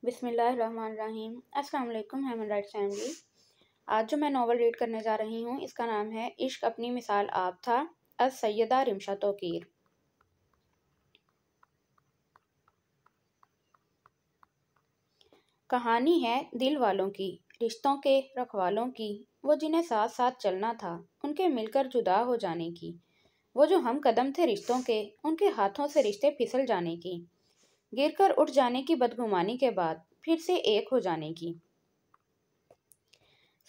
बिस्मिल्लाहिर्रहमानिर्रहीम। अस्सलाम वालेकुम ह्यूमन राइट्स फैमिली। आज जो मैं नावल रीड करने जा रही हूँ इसका नाम है इश्क अपनी मिसाल आप था, अस सैयदा रिमशा तौकीर। कहानी है दिल वालों की, रिश्तों के रखवालों की, वो जिन्हें साथ साथ चलना था, उनके मिलकर जुदा हो जाने की। वो जो हम कदम थे रिश्तों के, उनके हाथों से रिश्ते फिसल जाने की। गिरकर उठ जाने की बदगुमानी के बाद फिर से एक हो जाने की।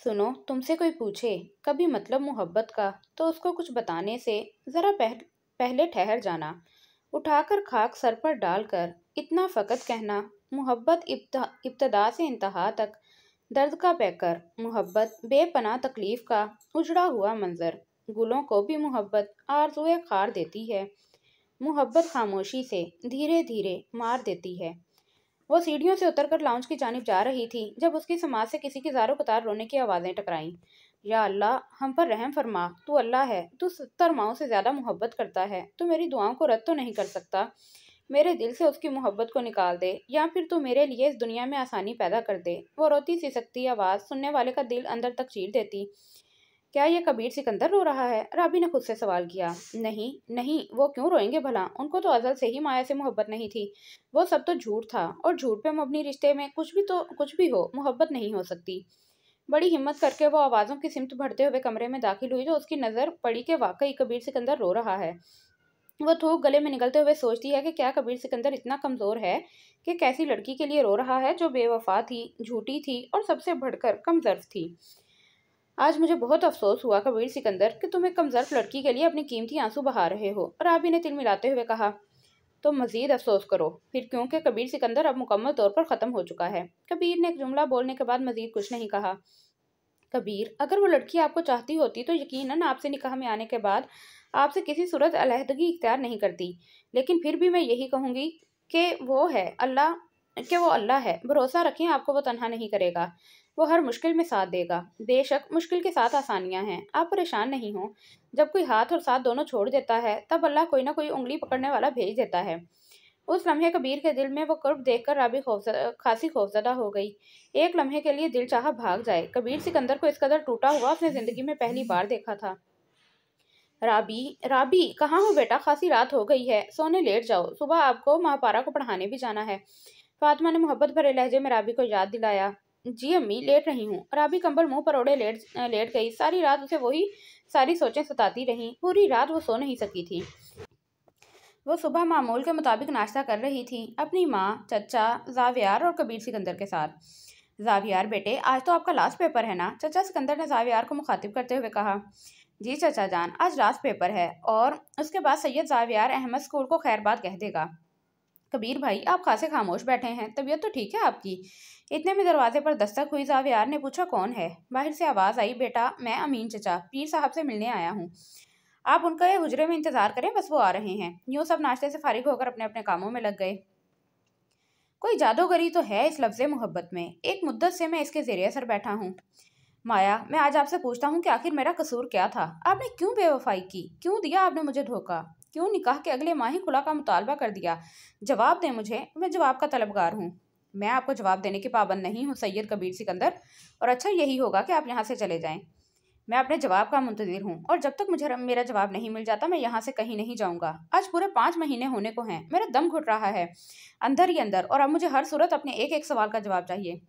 सुनो, तुमसे कोई पूछे कभी मतलब मोहब्बत का, तो उसको कुछ बताने से ज़रा पहले ठहर जाना। उठाकर खाक सर पर डालकर इतना फ़कत कहना, मोहब्बत इब्तदा से इंतहा तक दर्द का पैकर। मोहब्बत बेपनाह तकलीफ़ का उजड़ा हुआ मंज़र। गुलों को भी मोहब्बत आरज़ुए खार देती है। मोहब्बत खामोशी से धीरे धीरे मार देती है। वो सीढ़ियों से उतरकर लाउंज की जानिब जा रही थी जब उसकी समाज से किसी की ज़ारो कतार रोने की आवाज़ें टकराईं। या अल्लाह, हम पर रहम फरमा, तू अल्लाह है, तू 70 माओं से ज़्यादा मोहब्बत करता है, तू मेरी दुआओं को रद्द तो नहीं कर सकता। मेरे दिल से उसकी मोहब्बत को निकाल दे, या फिर तू मेरे लिए इस दुनिया में आसानी पैदा कर दे। वो रोती सी सकती आवाज़ सुनने वाले का दिल अंदर तक चीर देती। क्या ये कबीर सिकंदर रो रहा है? राबी ने खुद से सवाल किया। नहीं नहीं, वो क्यों रोएंगे भला, उनको तो अजल से ही माया से मोहब्बत नहीं थी। वो सब तो झूठ था, और झूठ पे मबनी रिश्ते में कुछ भी हो, मोहब्बत नहीं हो सकती। बड़ी हिम्मत करके वो आवाज़ों की सिमत बढ़ते हुए कमरे में दाखिल हुई तो उसकी नज़र पड़ी कि वाकई कबीर सिकंदर रो रहा है। वो थूक गले में निगलते हुए सोचती है कि क्या कबीर सिकंदर इतना कमज़ोर है कि कैसी लड़की के लिए रो रहा है जो बेवफा थी, झूठी थी और सबसे बढ़कर कमजोर थी। आज मुझे बहुत अफसोस हुआ कबीर सिकंदर कि तुम एक कमजोर लड़की के लिए अपने कीमती आंसू बहा रहे हो। राबी ने तिल मिलाते हुए कहा। तो मजीद अफसोस करो फिर, क्योंकि कबीर सिकंदर अब मुकम्मल तौर पर ख़त्म हो चुका है। कबीर ने एक जुमला बोलने के बाद मजीद कुछ नहीं कहा। कबीर, अगर वो लड़की आपको चाहती होती तो यकीनन आपसे निकाह में आने के बाद आपसे किसी सूरत अलहदगी इख्तियार नहीं करती। लेकिन फिर भी मैं यही कहूँगी कि वो अल्लाह है। भरोसा रखें, आपको वो तनहा नहीं करेगा। वो हर मुश्किल में साथ देगा। बेशक मुश्किल के साथ आसानियां हैं, आप परेशान नहीं हो। जब कोई हाथ और साथ दोनों छोड़ देता है तब अल्लाह कोई ना कोई उंगली पकड़ने वाला भेज देता है। उस लम्हे कबीर के दिल में वो कुर्ब देखकर राबी खासी खौफजदा हो गई। एक लम्हे के लिए दिल चाहा भाग जाए। कबीर सिकंदर को इस कदर टूटा हुआ उसने जिंदगी में पहली बार देखा था। राबी, राबी कहाँ हो बेटा? खासी रात हो गई है, सोने लेट जाओ, सुबह आपको महापारा को पढ़ाने भी जाना है। फातिमा ने मोहब्बत भरे लहजे में राबी को याद दिलाया। जी अम्मी, लेट रही हूँ। राबी कंबल मुंह पर ओढ़े लेट गई। सारी रात उसे वही सारी सोचें सताती रहीं। पूरी रात वो सो नहीं सकी थी। वो सुबह मामूल के मुताबिक नाश्ता कर रही थी, अपनी माँ, चचा, जावियार और कबीर सिकंदर के साथ। जावियार बेटे, आज तो आपका लास्ट पेपर है ना? चचा सिकंदर ने जावियार को मुखातिब करते हुए कहा। जी चचा जान, आज लास्ट पेपर है, और उसके बाद सैयद जावियार अहमद स्कूल को खैरबाद कह देगा। कबीर भाई, आप खासे खामोश बैठे हैं, तबीयत तो ठीक है आपकी? इतने में दरवाजे पर दस्तक हुई। जावियार ने पूछा, कौन है? बाहर से आवाज़ आई, बेटा मैं अमीन चचा, पीर साहब से मिलने आया हूँ। आप उनका ये हुजरे में इंतजार करें, बस वो आ रहे हैं। यूँ सब नाश्ते से फारिग होकर अपने अपने कामों में लग गए। कोई जादूगरी तो है इस लफ्ज़ मोहब्बत में। एक मुद्दत से मैं इसके ज़रिए असर बैठा हूँ। माया, मैं आज आपसे पूछता हूँ कि आखिर मेरा कसूर क्या था? आपने क्यों बेवफाई की? क्यों दिया आपने मुझे धोखा? क्यों निकाह के अगले माह ही खुला का मुतालबा कर दिया? जवाब दें मुझे, मैं जवाब का तलबगार हूँ। मैं आपको जवाब देने की पाबंद नहीं हूँ सैयद कबीर सिकंदर, और अच्छा यही होगा कि आप यहाँ से चले जाएं। मैं अपने जवाब का मुंतज़िर हूँ, और जब तक मुझे मेरा जवाब नहीं मिल जाता मैं यहाँ से कहीं नहीं जाऊँगा। आज पूरे 5 महीने होने को हैं, मेरा दम घुट रहा है अंदर ही अंदर, और अब मुझे हर सूरत अपने एक एक सवाल का जवाब चाहिए।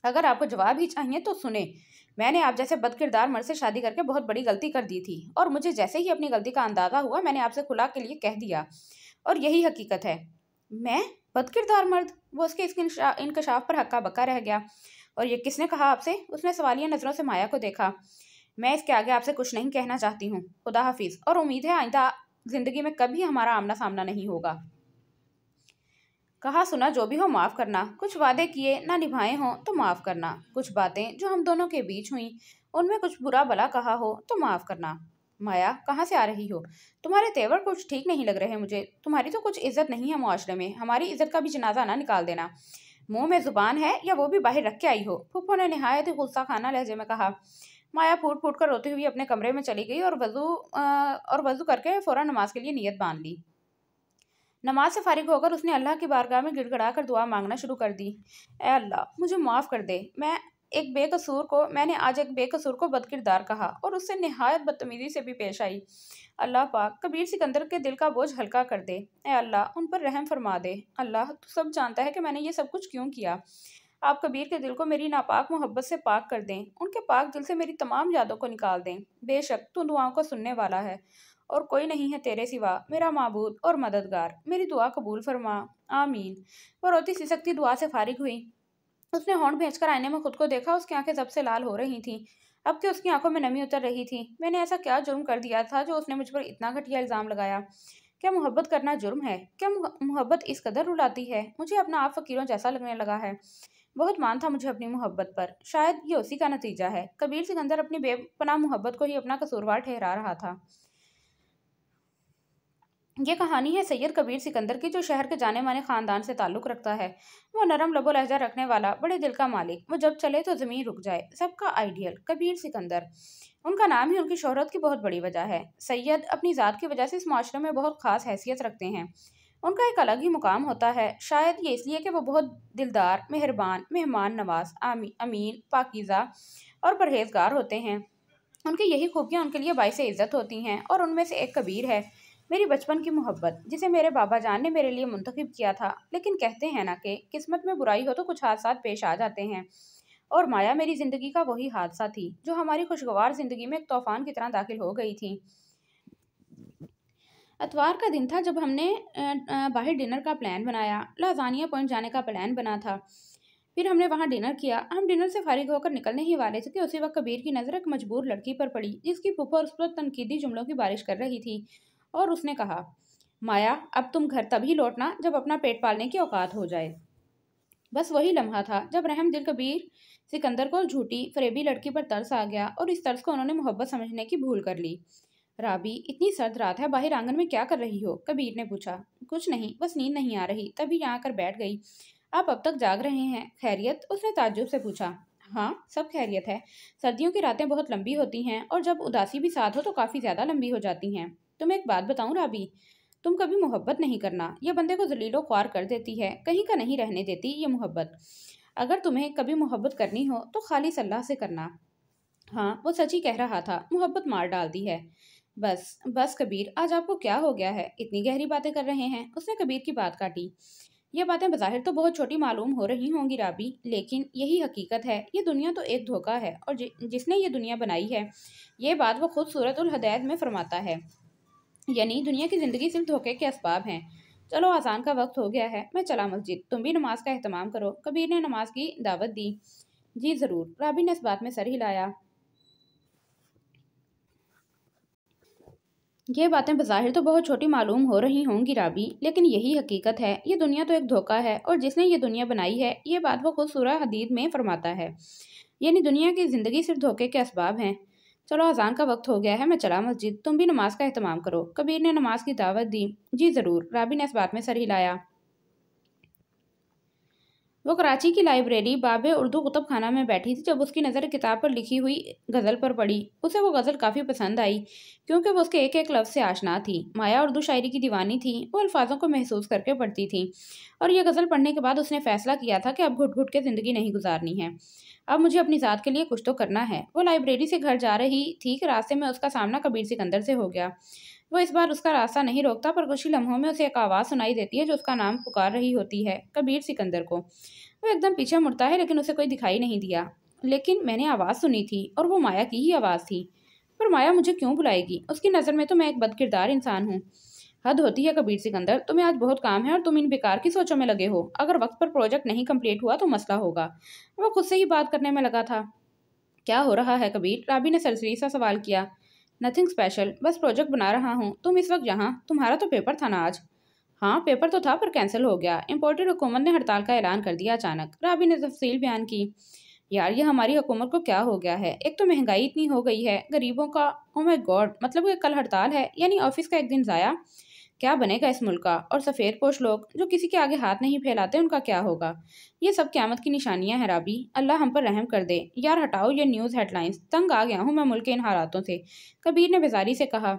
अगर आपको जवाब ही चाहिए तो सुने। मैंने आप जैसे बदकिरदार मर्द से शादी करके बहुत बड़ी गलती कर दी थी, और मुझे जैसे ही अपनी गलती का अंदाज़ा हुआ मैंने आपसे खुला के लिए कह दिया, और यही हकीकत है। मैं बदकिरदार मर्द? वो उसके इस इंकशाफ पर हक्का बक्का रह गया। और ये किसने कहा आपसे? उसने सवालिया नज़रों से माया को देखा। मैं इसके आगे आपसे कुछ नहीं कहना चाहती हूँ। खुदा हाफिज़, और उम्मीद है आइंदा ज़िंदगी में कभी हमारा आमना सामना नहीं होगा। कहा सुना जो भी हो माफ़ करना। कुछ वादे किए ना निभाए हों तो माफ़ करना। कुछ बातें जो हम दोनों के बीच हुई उनमें कुछ बुरा भला कहा हो तो माफ़ करना। माया, कहाँ से आ रही हो? तुम्हारे तेवर कुछ ठीक नहीं लग रहे मुझे। तुम्हारी तो कुछ इज्जत नहीं है मुआशरे में। हमारी इज्जत का भी जनाजा ना निकाल देना। मुंह में जुबान है या वो भी बाहर रख के आई हो? फूफो ने नहायत ही गुस्सा खाना लहजे में कहा। माया फूट फूट कर रोती हुई अपने कमरे में चली गई और वजू करके फ़ौरन नमाज के लिए नियत बांध ली। नमाज से फारिग होकर उसने अल्लाह की बारगाह में गिड़गिड़ा कर दुआ मांगना शुरू कर दी। ए अल्लाह, मुझे माफ़ कर दे। मैंने आज एक बेकसूर को बदकिरदार कहा और उससे निहायत बदतमीजी से भी पेश आई। अल्लाह पाक कबीर सिकंदर के दिल का बोझ हल्का कर दे। ए अल्लाह, उन पर रहम फरमा दे। अल्लाह, तू सब जानता है कि मैंने ये सब कुछ क्यों किया। आप कबीर के दिल को मेरी नापाक मोहब्बत से पाक कर दें। उनके पाक दिल से मेरी तमाम यादों को निकाल दें। बेशक तू दुआओं को सुनने वाला है और कोई नहीं है तेरे सिवा, मेरा माबूद और मददगार। मेरी दुआ कबूल फरमा। आमीन। वो रोती सिसकती दुआ से फारिग हुई। उसने होंठ भेजकर आईने में खुद को देखा। उसकी आंखें जब से लाल हो रही थीं, अब कि उसकी आंखों में नमी उतर रही थी। मैंने ऐसा क्या जुर्म कर दिया था जो उसने मुझ पर इतना घटिया इल्ज़ाम लगाया? क्या मोहब्बत करना जुर्म है? क्या मोहब्बत इस कदर रुलाती है? मुझे अपना आप फकीरों जैसा लगने लगा है। बहुत मान था मुझे अपनी मोहब्बत पर। शायद ये उसी का नतीजा है। कबीर सिकंदर अपनी बेपनाह मोहब्बत को ही अपना कसूरवार ठहरा रहा था। ये कहानी है सैयद कबीर सिकंदर की, जो शहर के जाने माने खानदान से ताल्लुक़ रखता है। वो नरम लबो लहजा रखने वाला, बड़े दिल का मालिक, वो जब चले तो ज़मीन रुक जाए, सबका आइडियल कबीर सिकंदर। उनका नाम ही उनकी शोहरत की बहुत बड़ी वजह है। सैयद अपनी ज़ात की वजह से इस माशरे में बहुत ख़ास हैसियत रखते हैं। उनका एक अलग ही मुकाम होता है। शायद ये इसलिए कि वो बहुत दिलदार, मेहरबान, मेहमान नवाज, अमीन, पाकीज़ा और परहेजगार होते हैं। उनकी यही खूबियाँ उनके लिए बाइसे इज़्ज़त होती हैं और उनमें से एक कबीर है, मेरी बचपन की मोहब्बत, जिसे मेरे बाबा जान ने मेरे लिए मुंतखब किया था। लेकिन कहते हैं ना कि किस्मत में बुराई हो तो कुछ हादसा पेश आ जाते हैं, और माया मेरी ज़िंदगी का वही हादसा थी जो हमारी खुशगवार ज़िंदगी में एक तूफ़ान की तरह दाखिल हो गई थी। इतवार का दिन था जब हमने बाहर डिनर का प्लान बनाया। लाजानिया पॉइंट जाने का प्लान बना था। फिर हमने वहाँ डिनर किया। हम डिनर से फारिग होकर निकलने ही वाले थे कि उसी वक्त कबीर की नज़र एक मजबूर लड़की पर पड़ी, जिसकी फूफा उस पर तनकीदी जुमलों की बारिश कर रही थी। और उसने कहा, माया, अब तुम घर तभी लौटना जब अपना पेट पालने की औकात हो जाए। बस वही लम्हा था जब रहम दिल कबीर सिकंदर को झूठी फरेबी लड़की पर तरस आ गया, और इस तरस को उन्होंने मोहब्बत समझने की भूल कर ली। राबी, इतनी सर्द रात है, बाहर आंगन में क्या कर रही हो? कबीर ने पूछा। कुछ नहीं, बस नींद नहीं आ रही, तभी यहाँ आकर बैठ गई। आप अब तक जाग रहे हैं? खैरियत? उसने ताज्जुब से पूछा। हाँ, सब खैरियत है। सर्दियों की रातें बहुत लंबी होती हैं और जब उदासी भी साथ हो तो काफ़ी ज़्यादा लंबी हो जाती हैं। तुम्हें एक बात बताऊं राबी, तुम कभी मोहब्बत नहीं करना। यह बंदे को जलीलो ख्वार कर देती है, कहीं का नहीं रहने देती ये मोहब्बत। अगर तुम्हें कभी मोहब्बत करनी हो तो खालिस अल्लाह से करना। हाँ, वो सच ही कह रहा था, मोहब्बत मार डालती है। बस बस कबीर, आज आपको क्या हो गया है? इतनी गहरी बातें कर रहे हैं। उसने कबीर की बात काटी। ये बातें बज़ाहिर तो बहुत छोटी मालूम हो रही होंगी राबी, लेकिन यही हकीकत है। ये दुनिया तो एक धोखा है, और जिसने ये दुनिया बनाई है, ये बात वो खुद सूरतुल हदैत में फरमाता है। यानी दुनिया की ज़िंदगी सिर्फ धोखे के असबाब हैं। चलो, आज़ान का वक्त हो गया है, मैं चला मस्जिद। तुम भी नमाज का एहतमाम करो। कबीर ने नमाज की दावत दी। जी ज़रूर। राबी ने इस बात में सर हिलाया। ये बातें बज़ाहिर तो बहुत छोटी मालूम हो रही होंगी राबी, लेकिन यही हकीकत है। ये दुनिया तो एक धोखा है, और जिसने ये दुनिया बनाई है, ये बात वो खुद सूरह हदीद में फरमाता है। यानी दुनिया की ज़िंदगी सिर्फ धोखे के असबाब हैं। चलो, अजान का वक्त हो गया है, मैं चला मस्जिद। तुम भी नमाज का एहतमाम करो। कबीर ने नमाज की दावत दी। जी ज़रूर। राबी ने इस बात में सर हिलाया। वो कराची की लाइब्रेरी बाबे उर्दू कुतुब खाना में बैठी थी जब उसकी नज़र किताब पर लिखी हुई गज़ल पर पड़ी। उसे वो गज़ल काफ़ी पसंद आई, क्योंकि वो उसके एक एक लफ्ज़ से आशना थी। माया उर्दू शायरी की दीवानी थी। वो अल्फाजों को महसूस करके पढ़ती थी, और यह गज़ल पढ़ने के बाद उसने फ़ैसला किया था कि अब घुट घुट के ज़िंदगी नहीं गुजारनी है। अब मुझे अपनी ज़ात के लिए कुछ तो करना है। वो लाइब्रेरी से घर जा रही थी कि रास्ते में उसका सामना कबीर सिकंदर से हो गया। वो इस बार उसका रास्ता नहीं रोकता, पर कुछ ही लम्हों में उसे एक आवाज़ सुनाई देती है जो उसका नाम पुकार रही होती है, कबीर सिकंदर को। वो एकदम पीछे मुड़ता है, लेकिन उसे कोई दिखाई नहीं दिया। लेकिन मैंने आवाज़ सुनी थी, और वो माया की ही आवाज़ थी। पर माया मुझे क्यों बुलाएगी? उसकी नज़र में तो मैं एक बदकिरदार इंसान हूँ। हद होती है कबीर सिकंदर, तुम्हें आज बहुत काम है और तुम इन बेकार की सोचों में लगे हो। अगर वक्त पर प्रोजेक्ट नहीं कंप्लीट हुआ तो मसला होगा। वो खुद से ही बात करने में लगा था। क्या हो रहा है कबीर? राबी ने सरसरी सा सवाल किया। नथिंग स्पेशल, बस प्रोजेक्ट बना रहा हूँ। तुम इस वक्त यहाँ? तुम्हारा तो पेपर था ना आज? हाँ, पेपर तो था, पर कैंसिल हो गया। इम्पोर्टेड हुकूमत ने हड़ताल का ऐलान कर दिया अचानक। राबी ने तफसील बयान की। यार, ये हमारी हुकूमत को क्या हो गया है? एक तो महंगाई इतनी हो गई है, गरीबों का, ओ माय गॉड, मतलब कि कल हड़ताल है, यानी ऑफिस का एक दिन ज़ाया। क्या बनेगा इस मुल्क का? और सफ़ेद पोश लोग जो किसी के आगे हाथ नहीं फैलाते, उनका क्या होगा? ये सब क़यामत की निशानियां हैं राबी। अल्लाह हम पर रहम कर दे। यार हटाओ ये न्यूज़ हेडलाइंस, तंग आ गया हूँ मैं मुल्क के इन हालातों से। कबीर ने बेजारी से कहा।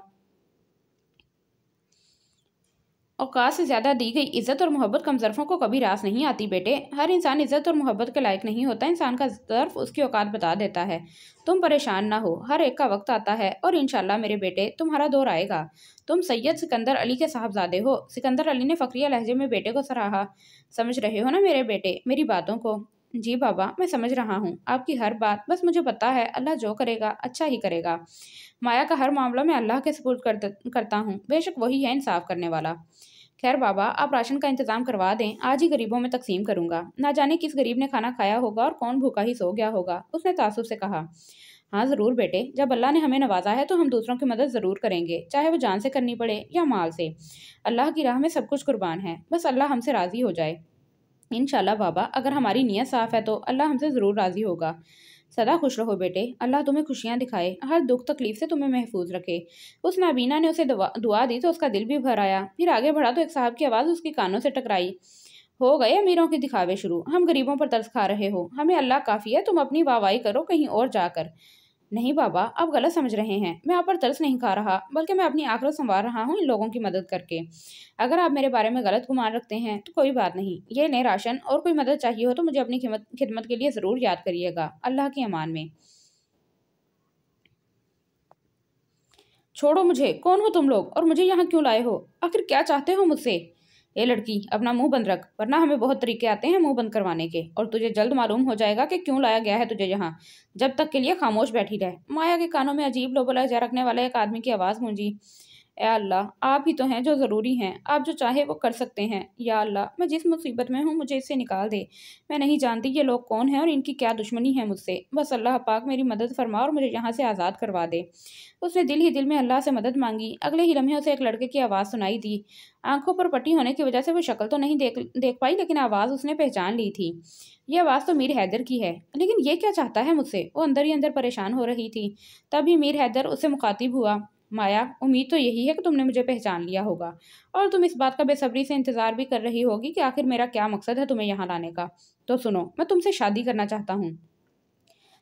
औकात से ज़्यादा दी गई इज्जत और मोहब्बत कम ज़र्फ़ों को कभी रास नहीं आती बेटे। हर इंसान इज्जत और मोहब्बत के लायक नहीं होता। इंसान का ज़र्फ़ उसकी औकात बता देता है। तुम परेशान ना हो, हर एक का वक्त आता है और इंशाल्लाह मेरे बेटे तुम्हारा दौर आएगा। तुम सैयद सिकंदर अली के साहबजादे हो। सिकंदर अली ने फ़क्रिया लहजे में बेटे को सराहा। समझ रहे हो ना मेरे बेटे मेरी बातों को? जी बाबा, मैं समझ रहा हूँ आपकी हर बात। बस मुझे पता है अल्लाह जो करेगा अच्छा ही करेगा। माया का हर मामला मैं अल्लाह के सुपुर्द करता हूँ। बेशक वही है इंसाफ करने वाला। खैर बाबा, आप राशन का इंतजाम करवा दें, आज ही गरीबों में तकसीम करूंगा। ना जाने किस गरीब ने खाना खाया होगा और कौन भूखा ही सो गया होगा। उसने तासुब से कहा। हाँ ज़रूर बेटे, जब अल्लाह ने हमें नवाजा है तो हम दूसरों की मदद ज़रूर करेंगे, चाहे वो जान से करनी पड़े या माल से। अल्लाह की राह में सब कुछ कुर्बान है, बस अल्लाह हमसे राज़ी हो जाए। इंशाल्लाह बाबा, अगर हमारी नीयत साफ़ है तो अल्लाह हमसे ज़रूर राज़ी होगा। सदा खुश रहो बेटे, अल्लाह तुम्हें खुशियाँ दिखाए, हर दुख तकलीफ से तुम्हें महफूज रखे। उस नाबीना ने उसे दुआ दी तो उसका दिल भी भर आया। फिर आगे बढ़ा तो एक साहब की आवाज़ उसकी कानों से टकराई। हो गए अमीरों के दिखावे शुरू, हम गरीबों पर तरस खा रहे हो। हमें अल्लाह काफ़ी है, तुम अपनी वाहवाही करो कहीं और जाकर। नहीं बाबा, आप गलत समझ रहे हैं। मैं आप पर तरस नहीं खा रहा, बल्कि मैं अपनी आखिरत संवार रहा हूँ इन लोगों की मदद करके। अगर आप मेरे बारे में गलत गुमान रखते हैं तो कोई बात नहीं। ये लें राशन, और कोई मदद चाहिए हो तो मुझे अपनी खिदमत के लिए ज़रूर याद करिएगा। अल्लाह की अमान में। छोड़ो मुझे, कौन हो तुम लोग और मुझे यहाँ क्यों लाए हो? आखिर क्या चाहते हो मुझसे? ए लड़की, अपना मुंह बंद रख, वरना हमें बहुत तरीके आते हैं मुंह बंद करवाने के, और तुझे जल्द मालूम हो जाएगा कि क्यों लाया गया है तुझे यहाँ। जब तक के लिए खामोश बैठी रह। माया के कानों में अजीब लोबला जा रखने वाले एक आदमी की आवाज़ गूंजी। ए अल्लाह, आप ही तो हैं जो ज़रूरी हैं, आप जो चाहे वो कर सकते हैं। या अल्लाह, मैं जिस मुसीबत में हूँ मुझे इससे निकाल दे। मैं नहीं जानती ये लोग कौन हैं और इनकी क्या दुश्मनी है मुझसे। बस अल्लाह पाक मेरी मदद फरमा और मुझे यहाँ से आज़ाद करवा दे। उसने दिल ही दिल में अल्लाह से मदद मांगी। अगले ही लम्हे उसे एक लड़के की आवाज़ सुनाई दी। आंखों पर पट्टी होने की वजह से वो शक्ल तो नहीं देख पाई, लेकिन आवाज़ उसने पहचान ली थी। ये आवाज़ तो मीर हैदर की है, लेकिन ये क्या चाहता है मुझसे? वो अंदर ही अंदर परेशान हो रही थी। तभी मीर हैदर उससे मुखातिब हुआ। माया, उम्मीद तो यही है कि तुमने मुझे पहचान लिया होगा, और तुम इस बात का बेसब्री से इंतज़ार भी कर रही होगी कि आखिर मेरा क्या मकसद है तुम्हें यहाँ लाने का। तो सुनो, मैं तुमसे शादी करना चाहता हूँ।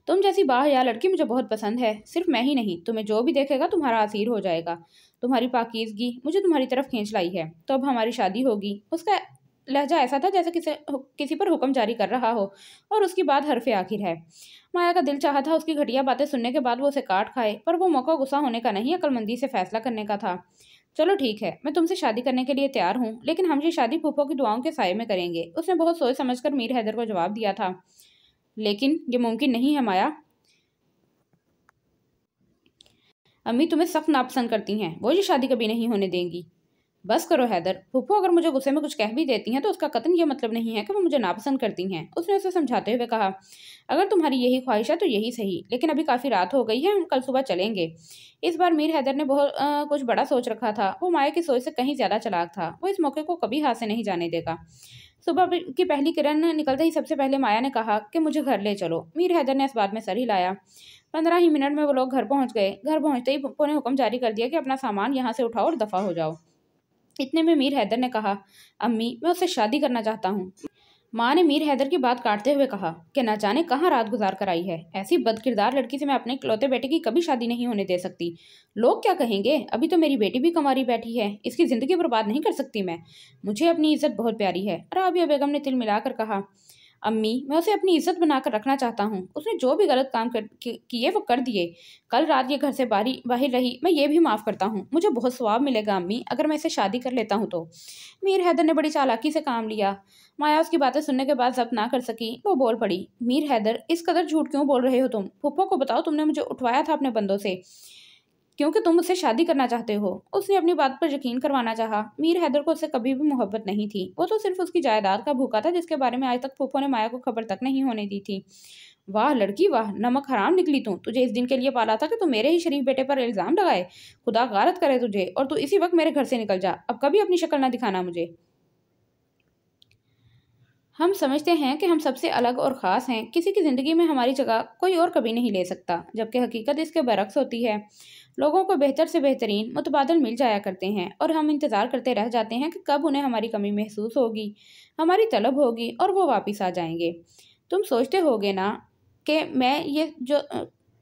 तुम जैसी बाहया लड़की मुझे बहुत पसंद है। सिर्फ मैं ही नहीं, तुम्हें जो भी देखेगा तुम्हारा असीर हो जाएगा। तुम्हारी पाकीज़गी मुझे तुम्हारी तरफ खींच लाई है, तो अब हमारी शादी होगी। उसका लहजा ऐसा था जैसे किसी पर हुक्म जारी कर रहा हो, और उसकी बात हरफ आखिर है। माया का दिल चाहा था उसकी घटिया बातें सुनने के बाद वो उसे काट खाए, पर वो मौका गुस्सा होने का नहीं, अक्लमंदी से फैसला करने का था। चलो ठीक है, मैं तुमसे शादी करने के लिए तैयार हूँ, लेकिन हम ये शादी फूफो की दुआओं के साये में करेंगे। उसने बहुत सोच समझकर मीर हैदर को जवाब दिया था। लेकिन ये मुमकिन नहीं है माया। अम्मी तुम्हें सख्त नापसंद करती हैं, वो ये शादी कभी नहीं होने देंगी। बस करो हैदर, फूफो अगर मुझे गुस्से में कुछ कह भी देती हैं तो उसका कतन ये मतलब नहीं है कि वो मुझे नापसंद करती हैं। उसने उसे समझाते हुए कहा। अगर तुम्हारी यही ख्वाहिश है तो यही सही, लेकिन अभी काफ़ी रात हो गई है, हम कल सुबह चलेंगे। इस बार मीर हैदर ने बहुत कुछ बड़ा सोच रखा था। वो माया की सोच से कहीं ज़्यादा चालाक था। वो इस मौके को कभी हाथ से नहीं जाने देगा। सुबह की पहली किरण निकलते ही सबसे पहले माया ने कहा कि मुझे घर ले चलो। मीर हैदर ने इस बात में सर हिलाया। 15 ही मिनट में वो लोग घर पहुंच गए। घर पहुंचते ही पप्पू ने हुक्म जारी कर दिया कि अपना सामान यहाँ से उठाओ और दफा हो जाओ। इतने में मीर हैदर ने कहा, अम्मी मैं उससे शादी करना चाहता हूँ। माँ ने मीर हैदर की बात काटते हुए कहा कि न जाने कहाँ रात गुजार कर आई है। ऐसी बदकिरदार लड़की से मैं अपने इकलौते बेटे की कभी शादी नहीं होने दे सकती। लोग क्या कहेंगे? अभी तो मेरी बेटी भी कंवारी बैठी है, इसकी ज़िंदगी बर्बाद नहीं कर सकती मैं। मुझे अपनी इज्जत बहुत प्यारी है। राबिया बेगम ने तिल मिलाकर कहा, अम्मी मैं उसे अपनी इज्जत बनाकर रखना चाहता हूँ। उसने जो भी गलत काम किए वो कर दिए। कल रात ये घर से बाहर रही, मैं ये भी माफ़ करता हूँ। मुझे बहुत सवाब मिलेगा अम्मी, अगर मैं इसे शादी कर लेता हूँ तो। मीर हैदर ने बड़ी चालाकी से काम लिया। माया उसकी बातें सुनने के बाद जब्त ना कर सकी। वो बोल पड़ी, मीर हैदर इस कदर झूठ क्यों बोल रहे हो तुम? फूफो को बताओ तुमने मुझे उठवाया था अपने बंदों से क्योंकि तुम उससे शादी करना चाहते हो। उसने अपनी बात पर यकीन करवाना चाहा। मीर हैदर को उससे कभी भी मोहब्बत नहीं थी। वो तो सिर्फ उसकी जायदाद का भूखा था, जिसके बारे में आज तक फूफो ने माया को खबर तक नहीं होने दी थी। वाह लड़की वाह, नमक हराम निकली तू। तुझे इस दिन के लिए पाला था कि तू मेरे ही शरीफ बेटे पर इल्ज़ाम लगाए। खुदा गारत करे तुझे, और तू इसी वक्त मेरे घर से निकल जा। अब कभी अपनी शक्ल ना दिखाना मुझे। हम समझते हैं कि हम सबसे अलग और ख़ास हैं, किसी की ज़िंदगी में हमारी जगह कोई और कभी नहीं ले सकता, जबकि हकीकत इसके बरक्स होती है। लोगों को बेहतर से बेहतरीन मुतबादल मिल जाया करते हैं, और हम इंतज़ार करते रह जाते हैं कि कब उन्हें हमारी कमी महसूस होगी, हमारी तलब होगी और वो वापस आ जाएंगे। तुम सोचते होगे ना कि मैं ये जो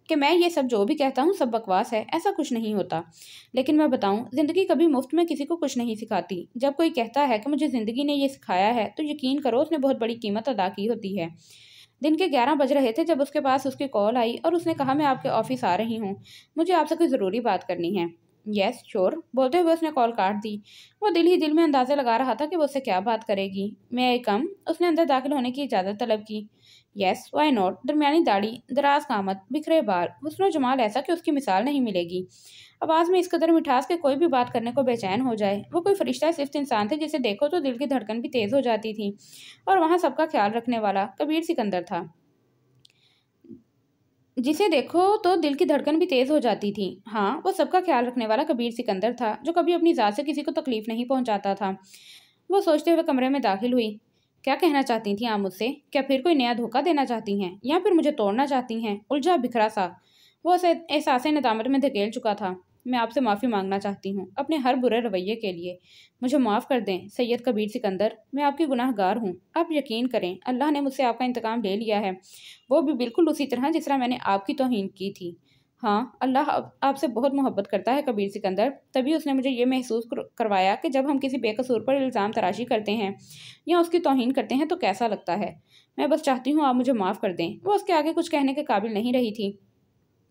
कि मैं ये सब जो भी कहता हूँ सब बकवास है, ऐसा कुछ नहीं होता। लेकिन मैं बताऊँ, ज़िंदगी कभी मुफ्त में किसी को कुछ नहीं सिखाती। जब कोई कहता है कि मुझे ज़िंदगी ने ये सिखाया है, तो यकीन करो उसने बहुत बड़ी कीमत अदा की होती है। दिन के 11 बज रहे थे जब उसके पास उसकी कॉल आई और उसने कहा, मैं आपके ऑफिस आ रही हूँ, मुझे आपसे कोई ज़रूरी बात करनी है। यस श्योर बोलते हुए उसने कॉल काट दी। वो दिल ही दिल में अंदाज़ा लगा रहा था कि वो उससे क्या बात करेगी। मैं आई कम? उसने अंदर दाखिल होने की इजाज़त तलब की। Yes why not. दरमियानी दाढ़ी, दराज कामत, बिखरे बाल, हुस्न जमाल ऐसा कि उसकी मिसाल नहीं मिलेगी। आवाज़ में इस कदर मिठास के कोई भी बात करने को बेचैन हो जाए। वो कोई फरिश्ता सिफ्त इंसान थे जिसे देखो तो दिल की धड़कन भी तेज़ हो जाती थी। और वहाँ सबका ख्याल रखने वाला कबीर सिकंदर था, जिसे देखो तो दिल की धड़कन भी तेज हो जाती थी। हाँ, वो सबका ख्याल रखने वाला कबीर सिकंदर था, जो कभी अपनी जात से किसी को तकलीफ नहीं पहुंचाता था। वो सोचते हुए कमरे में दाखिल हुई। क्या कहना चाहती थी आप मुझसे? क्या फिर कोई नया धोखा देना चाहती हैं या फिर मुझे तोड़ना चाहती हैं? उलझा बिखरा सा वो उसे एहसास नदामत में धकेल चुका था। मैं आपसे माफ़ी मांगना चाहती हूँ अपने हर बुरे रवैये के लिए। मुझे माफ़ कर दें सैयद कबीर सिकंदर, मैं आपकी गुनाहगार हूँ। आप यकीन करें, अल्लाह ने मुझसे आपका इंतकाम ले लिया है, वो भी बिल्कुल उसी तरह जिस तरह मैंने आपकी तौहीन की थी। हाँ, अल्लाह आपसे बहुत मोहब्बत करता है कबीर सिकंदर। तभी उसने मुझे ये महसूस करवाया कि जब हम किसी बेकसूर पर इल्ज़ाम तराशी करते हैं या उसकी तौहीन करते हैं तो कैसा लगता है। मैं बस चाहती हूँ आप मुझे माफ़ कर दें। वो उसके आगे कुछ कहने के काबिल नहीं रही थी।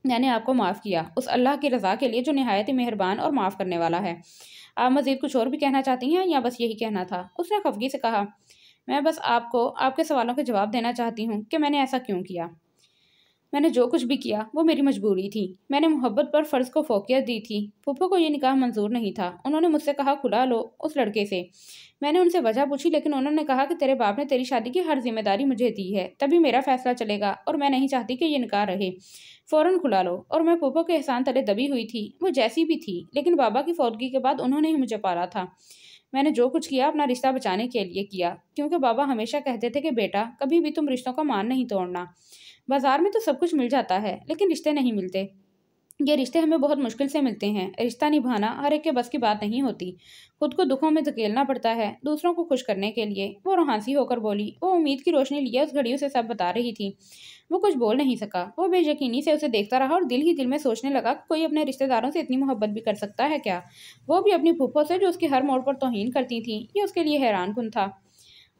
मैंने आपको माफ़ किया उस अल्लाह की रज़ा के लिए जो निहायत ही मेहरबान और माफ़ करने वाला है। आप मज़ीद कुछ और भी कहना चाहती हैं या बस यही कहना था? उसने खफगी से कहा, मैं बस आपको आपके सवालों के जवाब देना चाहती हूँ कि मैंने ऐसा क्यों किया। मैंने जो कुछ भी किया वो मेरी मजबूरी थी। मैंने मोहब्बत पर फ़र्ज़ को फ़ोकियत दी थी। फूफो को ये निकाह मंजूर नहीं था। उन्होंने मुझसे कहा, खुला लो उस लड़के से। मैंने उनसे वजह पूछी, लेकिन उन्होंने कहा कि तेरे बाप ने तेरी शादी की हर जिम्मेदारी मुझे दी है, तभी मेरा फैसला चलेगा और मैं नहीं चाहती कि ये निकाह रहे। फ़ौरन खुला लो। और मैं फूफो के एहसान तले दबी हुई थी। वो जैसी भी थी, लेकिन बाबा की फौतगी के बाद उन्होंने ही मुझे पाला था। मैंने जो कुछ किया अपना रिश्ता बचाने के लिए किया, क्योंकि बाबा हमेशा कहते थे कि बेटा कभी भी तुम रिश्तों का मान नहीं तोड़ना। बाजार में तो सब कुछ मिल जाता है, लेकिन रिश्ते नहीं मिलते। ये रिश्ते हमें बहुत मुश्किल से मिलते हैं। रिश्ता निभाना हर एक के बस की बात नहीं होती। खुद को दुखों में धकेलना पड़ता है दूसरों को खुश करने के लिए। वो रोहानसी होकर बोली। वो उम्मीद की रोशनी लिए उस घड़ी उसे सब बता रही थी। वो कुछ बोल नहीं सका। वो बेयकीनी से उसे देखता रहा और दिल ही दिल में सोचने लगा कि कोई अपने रिश्तेदारों से इतनी मोहब्बत भी कर सकता है क्या, वो भी अपनी फूफो से जो उसकी हर मोड़ पर तौहीन करती थी। ये उसके लिए हैरान कुन था।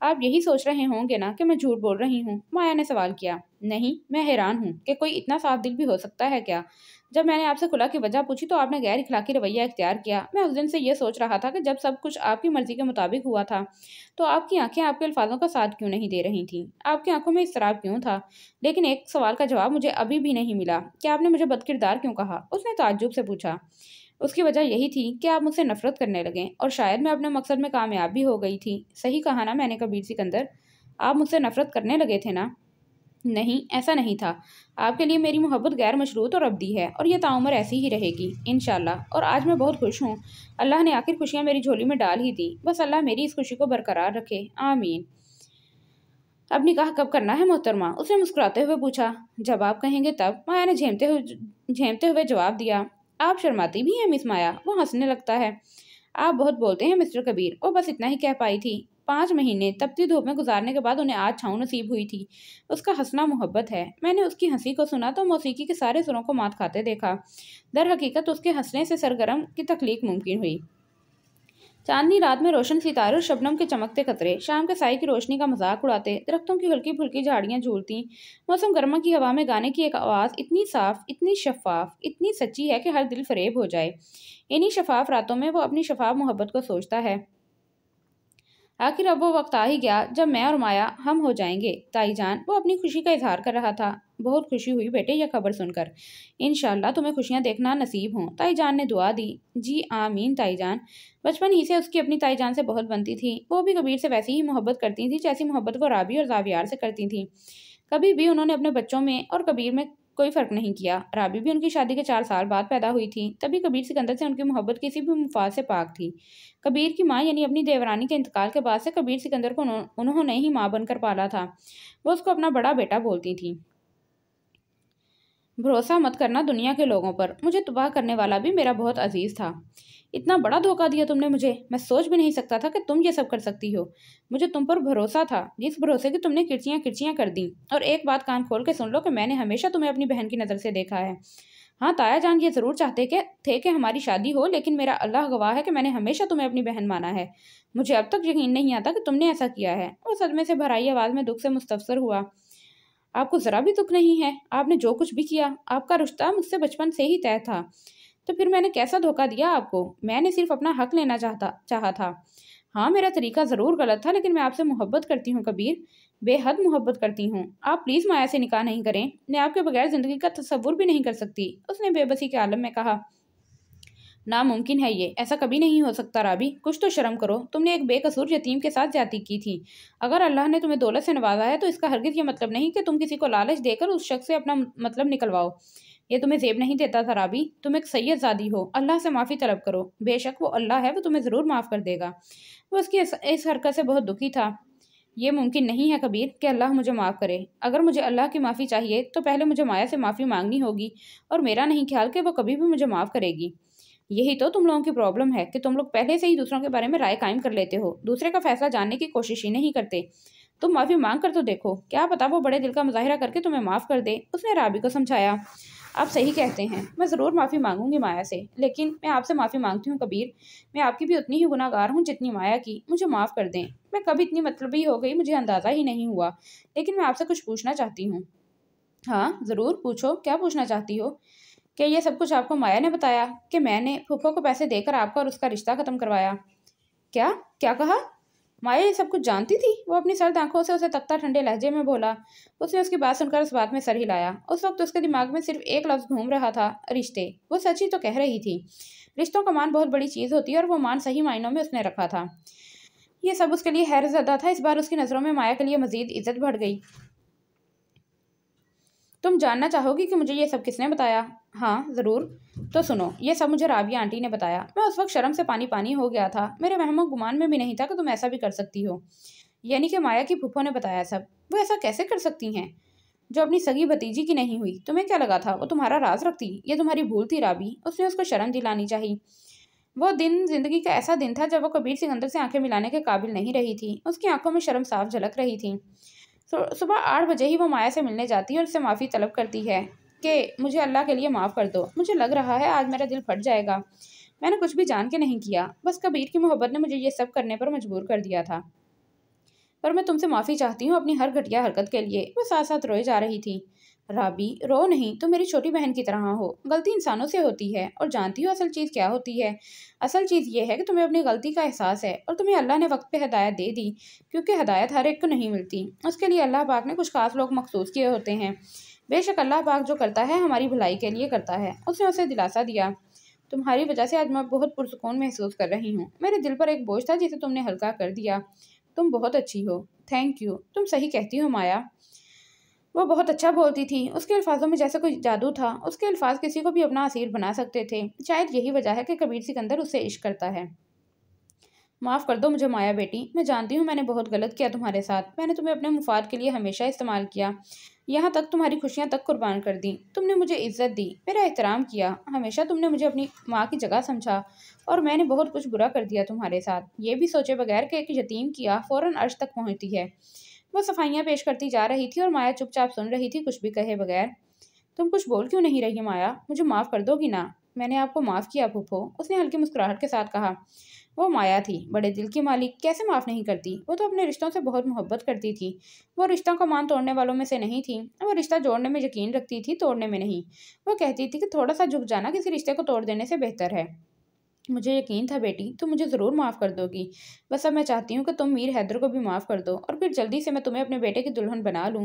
आप यही सोच रहे होंगे ना कि मैं झूठ बोल रही हूँ? माया ने सवाल किया। नहीं, मैं हैरान हूँ कि कोई इतना साफ दिल भी हो सकता है क्या। जब मैंने आपसे खुला की वजह पूछी तो आपने गैर इखलाकी रवैया इख्तियार किया। मैं उस दिन से ये सोच रहा था कि जब सब कुछ आपकी मर्जी के मुताबिक हुआ था तो आपकी आंखें आपके अल्फाजों का साथ क्यों नहीं दे रही थीं? आपकी आंखों में इसराब क्यों था? लेकिन एक सवाल का जवाब मुझे अभी भी नहीं मिला कि आपने मुझे बदकिरदार क्यों कहा? उसने ताज्जुब से पूछा। उसकी वजह यही थी कि आप मुझसे नफरत करने लगे और शायद मैं अपने मकसद में कामयाब भी हो गई थी। सही कहा ना मैंने कबीर सिकंदर? आप मुझसे नफरत करने लगे थे ना? नहीं, ऐसा नहीं था। आपके लिए मेरी मोहब्बत गैर मशरूत और अबदी है और ये ताउम्र ऐसी ही रहेगी इंशाल्लाह। और आज मैं बहुत खुश हूँ। अल्लाह ने आखिर खुशियाँ मेरी झोली में डाल ही दी। बस अल्लाह मेरी इस खुशी को बरकरार रखे, आमीन। अब निकाह कब करना है मोहतरमा? उसने मुस्कुराते हुए पूछा। जब आप कहेंगे तब, माया ने झेमते हुए जवाब दिया। आप शर्माती भी हैं मिस माया? वो हंसने लगता है। आप बहुत बोलते हैं मिस्टर कबीर। वो बस इतना ही कह पाई थी। 5 महीने तपती धूप में गुजारने के बाद उन्हें आज छाँव नसीब हुई थी। उसका हंसना मोहब्बत है। मैंने उसकी हंसी को सुना तो मौसीकी के सारे सुरों को मात खाते देखा। दर हकीकत उसके हंसने से सरगर्म की तख्लीक मुमकिन हुई। चांदनी रात में रोशन सितारे और शबनम के चमकते कतरे शाम के साई की रोशनी का मजाक उड़ाते, दरख्तों की हल्की फुल्की झाड़ियां झूलती। मौसम गर्मा की हवा में गाने की एक आवाज़ इतनी साफ, इतनी शफाफ, इतनी सच्ची है कि हर दिल फरेब हो जाए। इन्हीं शफाफ रातों में वो अपनी शफाफ मोहब्बत को सोचता है। आखिर अब वो वक्त आ ही गया जब मैं और माया हम हो जाएंगे। ताईजान, वो अपनी खुशी का इजहार कर रहा था। बहुत खुशी हुई बेटे यह खबर सुनकर। इंशाल्लाह तुम्हें खुशियां देखना नसीब हों। ताईजान ने दुआ दी। जी आमीन ताईजान। बचपन ही से उसकी अपनी ताईजान से बहुत बनती थी। वो भी कबीर से वैसी ही मोहब्बत करती थी जैसी मोहब्बत वो राबी और जावियार से करती थी। कभी भी उन्होंने अपने बच्चों में और कबीर में कोई फ़र्क नहीं किया। राबी भी उनकी शादी के 4 साल बाद पैदा हुई थी। तभी कबीर सिकंदर से उनकी मोहब्बत किसी भी मुफाद से पाक थी। कबीर की माँ यानी अपनी देवरानी के इंतकाल के बाद से कबीर सिकंदर को उन्होंने ही माँ बनकर पाला था। वो उसको अपना बड़ा बेटा बोलती थी। भरोसा मत करना दुनिया के लोगों पर। मुझे तबाह करने वाला भी मेरा बहुत अजीज था। इतना बड़ा धोखा दिया तुमने मुझे। मैं सोच भी नहीं सकता था कि तुम ये सब कर सकती हो। मुझे तुम पर भरोसा था, जिस भरोसे की तुमने किरचियाँ किरचियाँ कर दी। और एक बात कान खोल के सुन लो कि मैंने हमेशा तुम्हें अपनी बहन की नज़र से देखा है। हाँ, ताया जान ये ज़रूर चाहते थे कि हमारी शादी हो, लेकिन मेरा अल्लाह गवाह है कि मैंने हमेशा तुम्हें अपनी बहन माना है। मुझे अब तक यकीन नहीं आता कि तुमने ऐसा किया है। वो सदमे से भराई आवाज़ में दुख से मुस्तफसर हुआ। आपको ज़रा भी दुख नहीं है? आपने जो कुछ भी किया, आपका रिश्ता मुझसे बचपन से ही तय था। तो फिर मैंने कैसा धोखा दिया आपको? मैंने सिर्फ अपना हक लेना चाहा था। हाँ, मेरा तरीका ज़रूर गलत था, लेकिन मैं आपसे मोहब्बत करती हूँ कबीर, बेहद मोहब्बत करती हूँ। आप प्लीज़ माया से निकाह नहीं करें। मैं आपके बगैर ज़िंदगी का तसव्वुर भी नहीं कर सकती। उसने बेबसी के आलम में कहा। नामुमकिन है ये, ऐसा कभी नहीं हो सकता राबी। कुछ तो शर्म करो। तुमने एक बेकसूर यतीम के साथ ज्यादती की थी। अगर अल्लाह ने तुम्हें दौलत से नवाजा है तो इसका हरगिज ये मतलब नहीं कि तुम किसी को लालच देकर उस शख्स से अपना मतलब निकलवाओ। ये तुम्हें जेब नहीं देता था राबी। तुम एक सैयदजादी हो। अल्लाह से माफ़ी तलब करो। बेशक वो अल्लाह है, वो तुम्हें ज़रूर माफ़ कर देगा। वो उसकी इस हरकत से बहुत दुखी था। ये मुमकिन नहीं है कबीर कि अल्लाह मुझे माफ़ करे। अगर मुझे अल्लाह की माफ़ी चाहिए तो पहले मुझे माया से माफ़ी मांगनी होगी, और मेरा नहीं ख्याल कि वो कभी भी मुझे माफ़ करेगी। यही तो तुम लोगों की प्रॉब्लम है कि तुम लोग पहले से ही दूसरों के बारे में राय कायम कर लेते हो, दूसरे का फैसला जानने की कोशिश ही नहीं करते। तुम माफ़ी मांग कर तो देखो, क्या पता वो बड़े दिल का मुजाहिरा करके तुम्हें माफ़ कर दे। उसने राबी को समझाया। आप सही कहते हैं, मैं ज़रूर माफ़ी मांगूंगी माया से, लेकिन मैं आपसे माफ़ी मांगती हूँ कबीर। मैं आपकी भी उतनी ही गुनाहगार हूँ जितनी माया की। मुझे माफ़ कर दें। मैं कभी इतनी मतलबी हो गई, मुझे अंदाज़ा ही नहीं हुआ। लेकिन मैं आपसे कुछ पूछना चाहती हूँ। हाँ ज़रूर पूछो, क्या पूछना चाहती हो? क्या ये सब कुछ आपको माया ने बताया कि मैंने फूफो को पैसे देकर आपका और उसका रिश्ता खत्म करवाया? क्या? क्या कहा? माया ये सब कुछ जानती थी? वो अपनी सर्द आंखों से उसे तकता ठंडे लहजे में बोला। उसने उसकी बात सुनकर उस बात में सर हिलाया। उस वक्त उसके दिमाग में सिर्फ एक लफ्ज घूम रहा था, रिश्ते। वो सच ही तो कह रही थी। रिश्तों का मान बहुत बड़ी चीज़ होती है, और वो मान सही मायनों में उसने रखा था। ये सब उसके लिए हैरतज़दा था। इस बार उसकी नज़रों में माया के लिए मजीद इज्जत बढ़ गई। तुम जानना चाहोगी कि मुझे ये सब किसने बताया? हाँ ज़रूर। तो सुनो, ये सब मुझे राबिया आंटी ने बताया। मैं उस वक्त शर्म से पानी पानी हो गया था। मेरे वहमो गुमान में भी नहीं था कि तुम ऐसा भी कर सकती हो। यानी कि माया की फूफो ने बताया सब? वो ऐसा कैसे कर सकती हैं, जो अपनी सगी भतीजी की नहीं हुई? तुम्हें क्या लगा था वो तुम्हारा राज रखती? ये तुम्हारी भूल थी राबी। उसने उसको शर्म दिलानी चाहिए। वो दिन जिंदगी का ऐसा दिन था जब वो कबीर सिकंदर से आंखें मिलाने के काबिल नहीं रही थी। उसकी आंखों में शर्म साफ झलक रही थी। सुबह 8 बजे ही वो माया से मिलने जाती है और उससे माफ़ी तलब करती है कि मुझे अल्लाह के लिए माफ़ कर दो। मुझे लग रहा है आज मेरा दिल फट जाएगा। मैंने कुछ भी जान के नहीं किया, बस कबीर की मोहब्बत ने मुझे ये सब करने पर मजबूर कर दिया था। पर मैं तुमसे माफ़ी चाहती हूँ अपनी हर घटिया हरकत के लिए। वो साथ साथ रोए जा रही थी। राबी, रो नहीं, तुम मेरी छोटी बहन की तरह हो। गलती इंसानों से होती है, और जानती हो असल चीज़ क्या होती है? असल चीज़ ये है कि तुम्हें अपनी गलती का एहसास है, और तुम्हें अल्लाह ने वक्त पे हिदायत दे दी। क्योंकि हिदायत हर एक को नहीं मिलती। उसके लिए अल्लाह पाक ने कुछ खास लोग मखसूस किए होते हैं। बेशक अल्लाह पाक जो करता है हमारी भलाई के लिए करता है। उसने उसे दिलासा दिया। तुम्हारी वजह से आज मैं बहुत पुरसुकून महसूस कर रही हूँ। मेरे दिल पर एक बोझ था जिसे तुमने हल्का कर दिया। तुम बहुत अच्छी हो। Thank you. तुम सही कहती हो माया। वो बहुत अच्छा बोलती थी। उसके अल्फाजों में जैसे कोई जादू था। उसके अल्फाज किसी को भी अपना असीर बना सकते थे। शायद यही वजह है कि कबीर सिकंदर उससे इश्क करता है। माफ़ कर दो मुझे माया बेटी। मैं जानती हूँ मैंने बहुत गलत किया तुम्हारे साथ। मैंने तुम्हें अपने मुफाद के लिए हमेशा इस्तेमाल किया। यहाँ तक तुम्हारी खुशियाँ तक कुर्बान कर दी। तुमने मुझे इज्जत दी, मेरा एहतराम किया। हमेशा तुमने मुझे अपनी माँ की जगह समझा, और मैंने बहुत कुछ बुरा कर दिया तुम्हारे साथ, ये भी सोचे बगैर कि एक यतीम की आह फ़ौरन अर्श तक पहुँचती है। वो सफाइयाँ पेश करती जा रही थी और माया चुपचाप सुन रही थी, कुछ भी कहे बगैर। तुम कुछ बोल क्यों नहीं रही माया? मुझे माफ़ कर दोगी ना? मैंने आपको माफ़ किया फूफो, उसने हल्की मुस्कुराहट के साथ कहा। वो माया थी, बड़े दिल की मालिक, कैसे माफ़ नहीं करती? वो तो अपने रिश्तों से बहुत मोहब्बत करती थी। वो रिश्तों का मान तोड़ने वालों में से नहीं थी। वो रिश्ता जोड़ने में यकीन रखती थी, तोड़ने में नहीं। वो कहती थी कि थोड़ा सा झुक जाना किसी रिश्ते को तोड़ देने से बेहतर है। मुझे यकीन था बेटी, तुम मुझे ज़रूर माफ़ कर दोगी। बस अब मैं चाहती हूँ कि तुम मीर हैदर को भी माफ़ कर दो, और फिर जल्दी से मैं तुम्हें अपने बेटे की दुल्हन बना लूँ।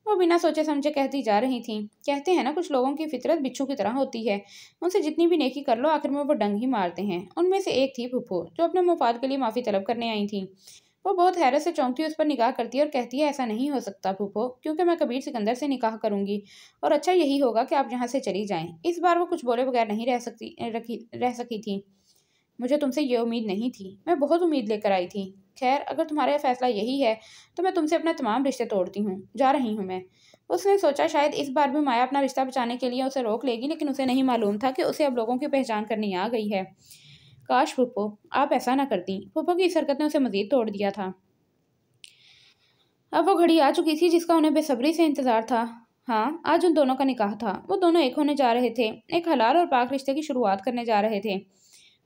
वो बिना सोचे समझे कहती जा रही थी। कहते हैं ना, कुछ लोगों की फितरत बिच्छू की तरह होती है। उनसे जितनी भी नेकी कर लो आखिर में वो डंग ही मारते हैं। उनमें से एक थी फूफो, जो अपने मुफाद के लिए माफ़ी तलब करने आई थी। वो बहुत हैरत से चौंकती उस पर निगाह करती है और कहती है, ऐसा नहीं हो सकता फूफो, क्योंकि मैं कबीर सिकंदर से निकाह करूंगी, और अच्छा यही होगा कि आप यहाँ से चली जाएं। इस बार वो कुछ बोले बगैर नहीं रह सकी थी। मुझे तुमसे ये उम्मीद नहीं थी। मैं बहुत उम्मीद लेकर आई थी। खैर अगर तुम्हारा फैसला यही है तो मैं तुमसे अपने तमाम रिश्ते तोड़ती हूँ, जा रही हूँ मैं। उसने सोचा शायद इस बार भी माया अपना रिश्ता बचाने के लिए उसे रोक लेगी, लेकिन उसे नहीं मालूम था कि उसे अब लोगों की पहचान करनी आ गई है। काश फूफो आप ऐसा ना करती। फूफो की इस हरकत ने उसे मजीद तोड़ दिया था। अब वो घड़ी आ चुकी थी जिसका उन्हें बेसब्री से इंतजार था। हाँ, आज उन दोनों का निकाह था। वो दोनों एक होने जा रहे थे, एक हलाल और पाक रिश्ते की शुरुआत करने जा रहे थे।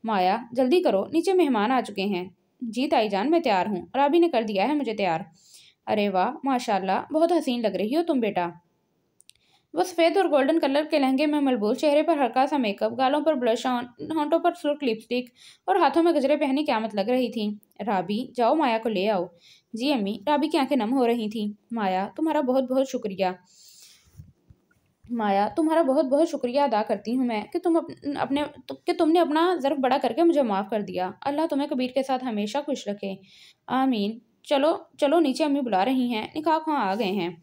माया जल्दी करो, नीचे मेहमान आ चुके हैं। जी ताईजान मैं तैयार हूँ, राबी ने कर दिया है मुझे तैयार। अरे वाह माशाल्लाह, बहुत हसीन लग रही हो तुम बेटा। वो सफ़ेद और गोल्डन कलर के लहंगे में मलबूस, चेहरे पर हल्का सा मेकअप, गालों पर ब्लश ऑन, होंठों पर सुर्ख लिपस्टिक और हाथों में गजरे पहनी क्यामत लग रही थी। राबी जाओ माया को ले आओ। जी अम्मी। राबी की आंखें नम हो रही थी। माया तुम्हारा बहुत बहुत शुक्रिया। माया तुम्हारा बहुत बहुत शुक्रिया अदा करती हूँ मैं कि तुमने अपना ज़र्फ बड़ा करके मुझे माफ़ कर दिया। अल्लाह तुम्हें कबीर के साथ हमेशा खुश रखे। आमीन। चलो चलो नीचे, अम्मी बुला रही हैं, निकाह ख्वाह आ गए हैं।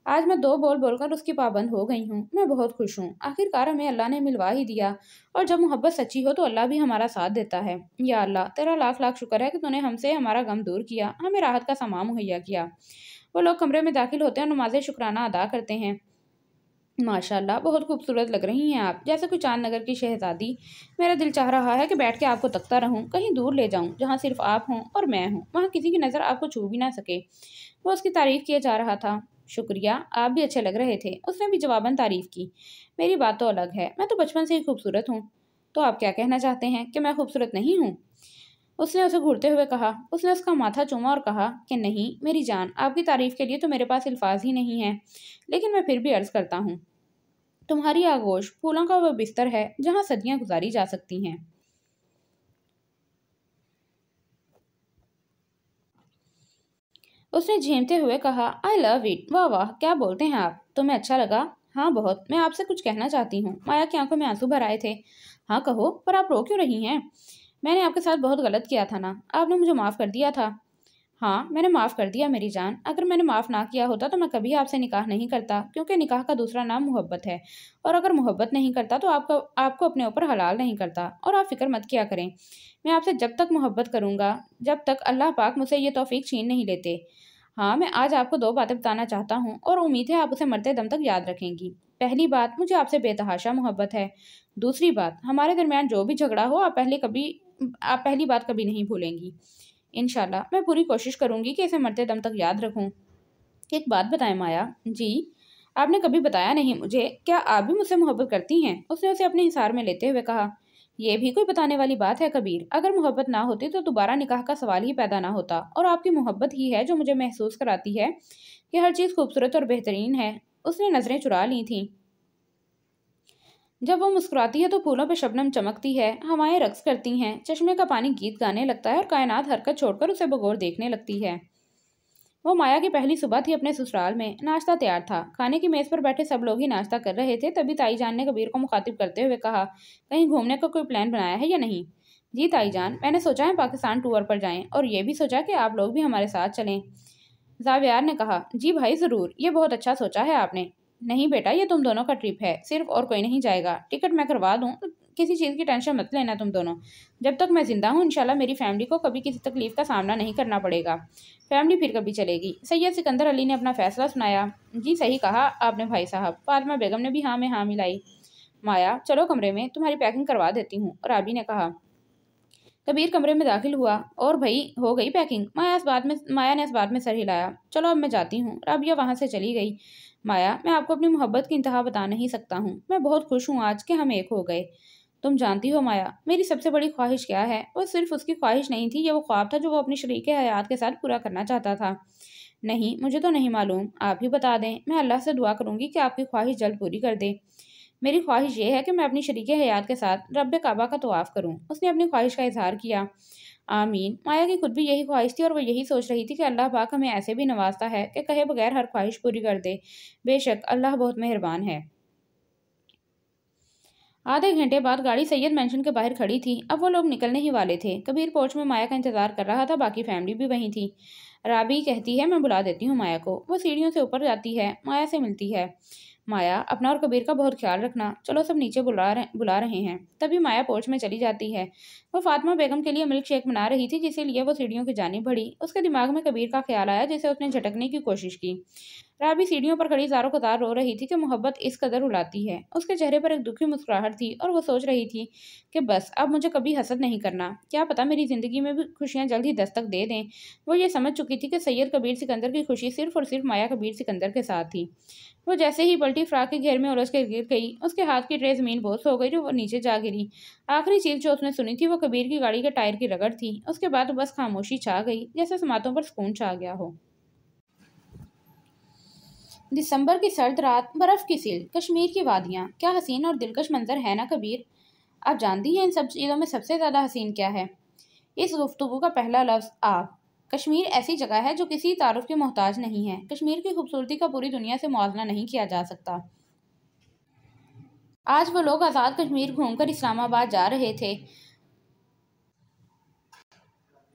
आज मैं 2 बोल बोलकर उसकी पाबंद हो गई हूँ। मैं बहुत खुश हूँ, आखिरकार हमें अल्लाह ने मिलवा ही दिया। और जब मोहब्बत सच्ची हो तो अल्लाह भी हमारा साथ देता है। या अल्लाह तेरा लाख लाख शुक्र है कि तूने हमसे हमारा गम दूर किया, हमें राहत का सामान मुहैया किया। वो लोग कमरे में दाखिल होते हैं और नमाज़े शुक्राना अदा करते हैं। माशाल्लाह बहुत खूबसूरत लग रही हैं आप, जैसे कोई चांद नगर की शहजादी। मेरा दिल चाह रहा है कि बैठ के आपको तकता रहूं, कहीं दूर ले जाऊं जहां सिर्फ आप हों और मैं हूं, वहां किसी की नज़र आपको छू भी ना सके। वो उसकी तारीफ किए जा रहा था। शुक्रिया, आप भी अच्छे लग रहे थे। उसने भी जवाबन तारीफ की। मेरी बात तो अलग है, मैं तो बचपन से ही खूबसूरत हूँ। तो आप क्या कहना चाहते हैं कि मैं खूबसूरत नहीं हूँ? उसने उसे घूरते हुए कहा। उसने उसका माथा चूमा और कहा कि नहीं मेरी जान, आपकी तारीफ के लिए तो मेरे पास अल्फाज ही नहीं है, लेकिन मैं फिर भी अर्ज करता हूँ। तुम्हारी आगोश फूलों का वह बिस्तर है जहाँ सदियां गुजारी जा सकती हैं। उसने झेमते हुए कहा, आई लव इट। वाह वाह, क्या बोलते हैं आप। तुम्हें अच्छा लगा? हाँ बहुत। मैं आपसे कुछ कहना चाहती हूँ। माया की आंखों में आंसू भर आए थे। हाँ कहो, पर आप रो क्यों रही हैं? मैंने आपके साथ बहुत गलत किया था ना, आपने मुझे माफ़ कर दिया था। हाँ मैंने माफ़ कर दिया मेरी जान। अगर मैंने माफ़ ना किया होता तो मैं कभी आपसे निकाह नहीं करता, क्योंकि निकाह का दूसरा नाम मोहब्बत है। और अगर मोहब्बत नहीं करता तो आपको आपको अपने ऊपर हलाल नहीं करता। और आप फिक्र मत किया करें, मैं आपसे जब तक मोहब्बत करूँगा जब तक अल्लाह पाक मुझसे ये तौफीक छीन नहीं लेते। हाँ मैं आज आपको 2 बातें बताना चाहता हूँ और उम्मीद है आप उसे मरते दम तक याद रखेंगी। पहली बात, मुझे आपसे बेतहाशा मोहब्बत है। दूसरी बात, हमारे दरमियान जो भी झगड़ा हो आप पहली बात कभी नहीं भूलेंगी। इंशाल्लाह मैं पूरी कोशिश करूंगी कि इसे मरते दम तक याद रखूं। एक बात बताएं माया। जी। आपने कभी बताया नहीं मुझे, क्या आप भी मुझसे मोहब्बत करती हैं? उसने उसे अपने हिसार में लेते हुए कहा। यह भी कोई बताने वाली बात है कबीर, अगर मोहब्बत ना होती तो दोबारा निकाह का सवाल ही पैदा ना होता, और आपकी मोहब्बत ही है जो मुझे महसूस कराती है कि हर चीज़ खूबसूरत और बेहतरीन है। उसने नज़रें चुरा ली थीं। जब वो मुस्कुराती है तो फूलों पे शबनम चमकती है, हवाएं रक्स करती हैं, चश्मे का पानी गीत गाने लगता है और कायनात हरकत छोड़कर उसे बगौर देखने लगती है। वो माया की पहली सुबह थी अपने ससुराल में। नाश्ता तैयार था, खाने की मेज़ पर बैठे सब लोग ही नाश्ता कर रहे थे। तभी ताईजान ने कबीर को मुखातिब करते हुए कहा, कहीं घूमने का कोई प्लान बनाया है या नहीं? जी ताईजान, मैंने सोचा है पाकिस्तान टूर पर जाएं, और ये भी सोचा कि आप लोग भी हमारे साथ चलें। जावियार ने कहा, जी भाई ज़रूर, ये बहुत अच्छा सोचा है आपने। नहीं बेटा, ये तुम दोनों का ट्रिप है, सिर्फ और कोई नहीं जाएगा। टिकट मैं करवा दूँ, किसी चीज़ की टेंशन मत लेना तुम दोनों। जब तक मैं ज़िंदा हूँ इंशाल्लाह मेरी फैमिली को कभी किसी तकलीफ़ का सामना नहीं करना पड़ेगा। फैमिली फिर कभी चलेगी। सैयद सिकंदर अली ने अपना फैसला सुनाया। जी सही कहा आपने भाई साहब। फातिमा बेगम ने भी हाँ में हाँ मिलाई। माया चलो कमरे में, तुम्हारी पैकिंग करवा देती हूँ, राबी ने कहा। कबीर कमरे में दाखिल हुआ। और भाई हो गई पैकिंग? माया ने इस बात में सर हिलाया। चलो अब मैं जाती हूँ। राबिया वहाँ से चली गई। माया मैं आपको अपनी मोहब्बत की इंतहा बता नहीं सकता हूँ। मैं बहुत खुश हूँ आज कि हम एक हो गए। तुम जानती हो माया, मेरी सबसे बड़ी ख्वाहिश क्या है? वो सिर्फ उसकी ख्वाहिश नहीं थी, ये वो ख्वाब था जो वो अपनी शरीक हयात के साथ पूरा करना चाहता था। नहीं मुझे तो नहीं मालूम, आप ही बता दें। मैं अल्लाह से दुआ करूंगी कि आपकी ख्वाहिश जल्द पूरी कर दे। मेरी ख्वाहिश ये है कि मैं अपनी शरीक हयात के साथ रब काबा का तवाफ़ करूं। उसने अपनी ख्वाहिश का इजहार किया। आमीन। माया की खुद भी यही ख्वाहिश थी और वह यही सोच रही थी कि अल्लाह पाक हमें ऐसे भी नवाजता है कि कहे बगैर हर ख्वाहिश पूरी कर दे। बेशक अल्लाह बहुत मेहरबान है। आधे घंटे बाद गाड़ी सैयद मेंशन के बाहर खड़ी थी। अब वो लोग निकलने ही वाले थे। कबीर पोर्च में माया का इंतजार कर रहा था, बाकी फैमिली भी वहीं थी। राबी कहती है मैं बुला देती हूँ माया को। वो सीढ़ियों से ऊपर जाती है, माया से मिलती है। माया, अपना और कबीर का बहुत ख्याल रखना। चलो सब नीचे बुला रहे हैं। तभी माया पोर्च में चली जाती है। वो फातिमा बेगम के लिए मिल्क शेक बना रही थी, जिसे लिए वो सीढ़ियों की जानिब बढ़ी। उसके दिमाग में कबीर का ख्याल आया, जिसे उसने झटकने की कोशिश की। राबी सीढ़ियों पर खड़ी ज़ारो कतार रो रही थी कि मोहब्बत इस कदर रुलाती है। उसके चेहरे पर एक दुखी मुस्कुराहट थी और वो सोच रही थी कि बस अब मुझे कभी हसद नहीं करना। क्या पता मेरी ज़िंदगी में भी खुशियाँ जल्द ही दस्तक दे दें। वो ये समझ चुकी थी कि सैयद कबीर सिकंदर की खुशी सिर्फ और सिर्फ माया कबीर सिकंदर के साथ थी। वो जैसे ही पलटी फ्राक के घेर में उलझ कर गिर गई, उसके हाथ की ट्रे ज़मीन बोस हो गई जो वो नीचे जा गिरी। आखिरी चीज़ जो उसने सुनी थी वो कबीर की गाड़ी के टायर की रगड़ थी। उसके बाद बस खामोशी छा गई, जैसे समातों पर सुकून छा गया हो। दिसंबर की सर्द रात, बर्फ की सील, कश्मीर की वादियाँ, क्या हसीन और दिलकश मंजर है ना कबीर। आप जानती हैं इन सब चीज़ों में सबसे ज़्यादा हसीन क्या है? इस गुफ्तगू का पहला लफ्ज़ आप। कश्मीर ऐसी जगह है जो किसी तारुफ की मोहताज नहीं है। कश्मीर की खूबसूरती का पूरी दुनिया से मुआवजा नहीं किया जा सकता। आज वो लोग आज़ाद कश्मीर घूमकर इस्लामाबाद जा रहे थे।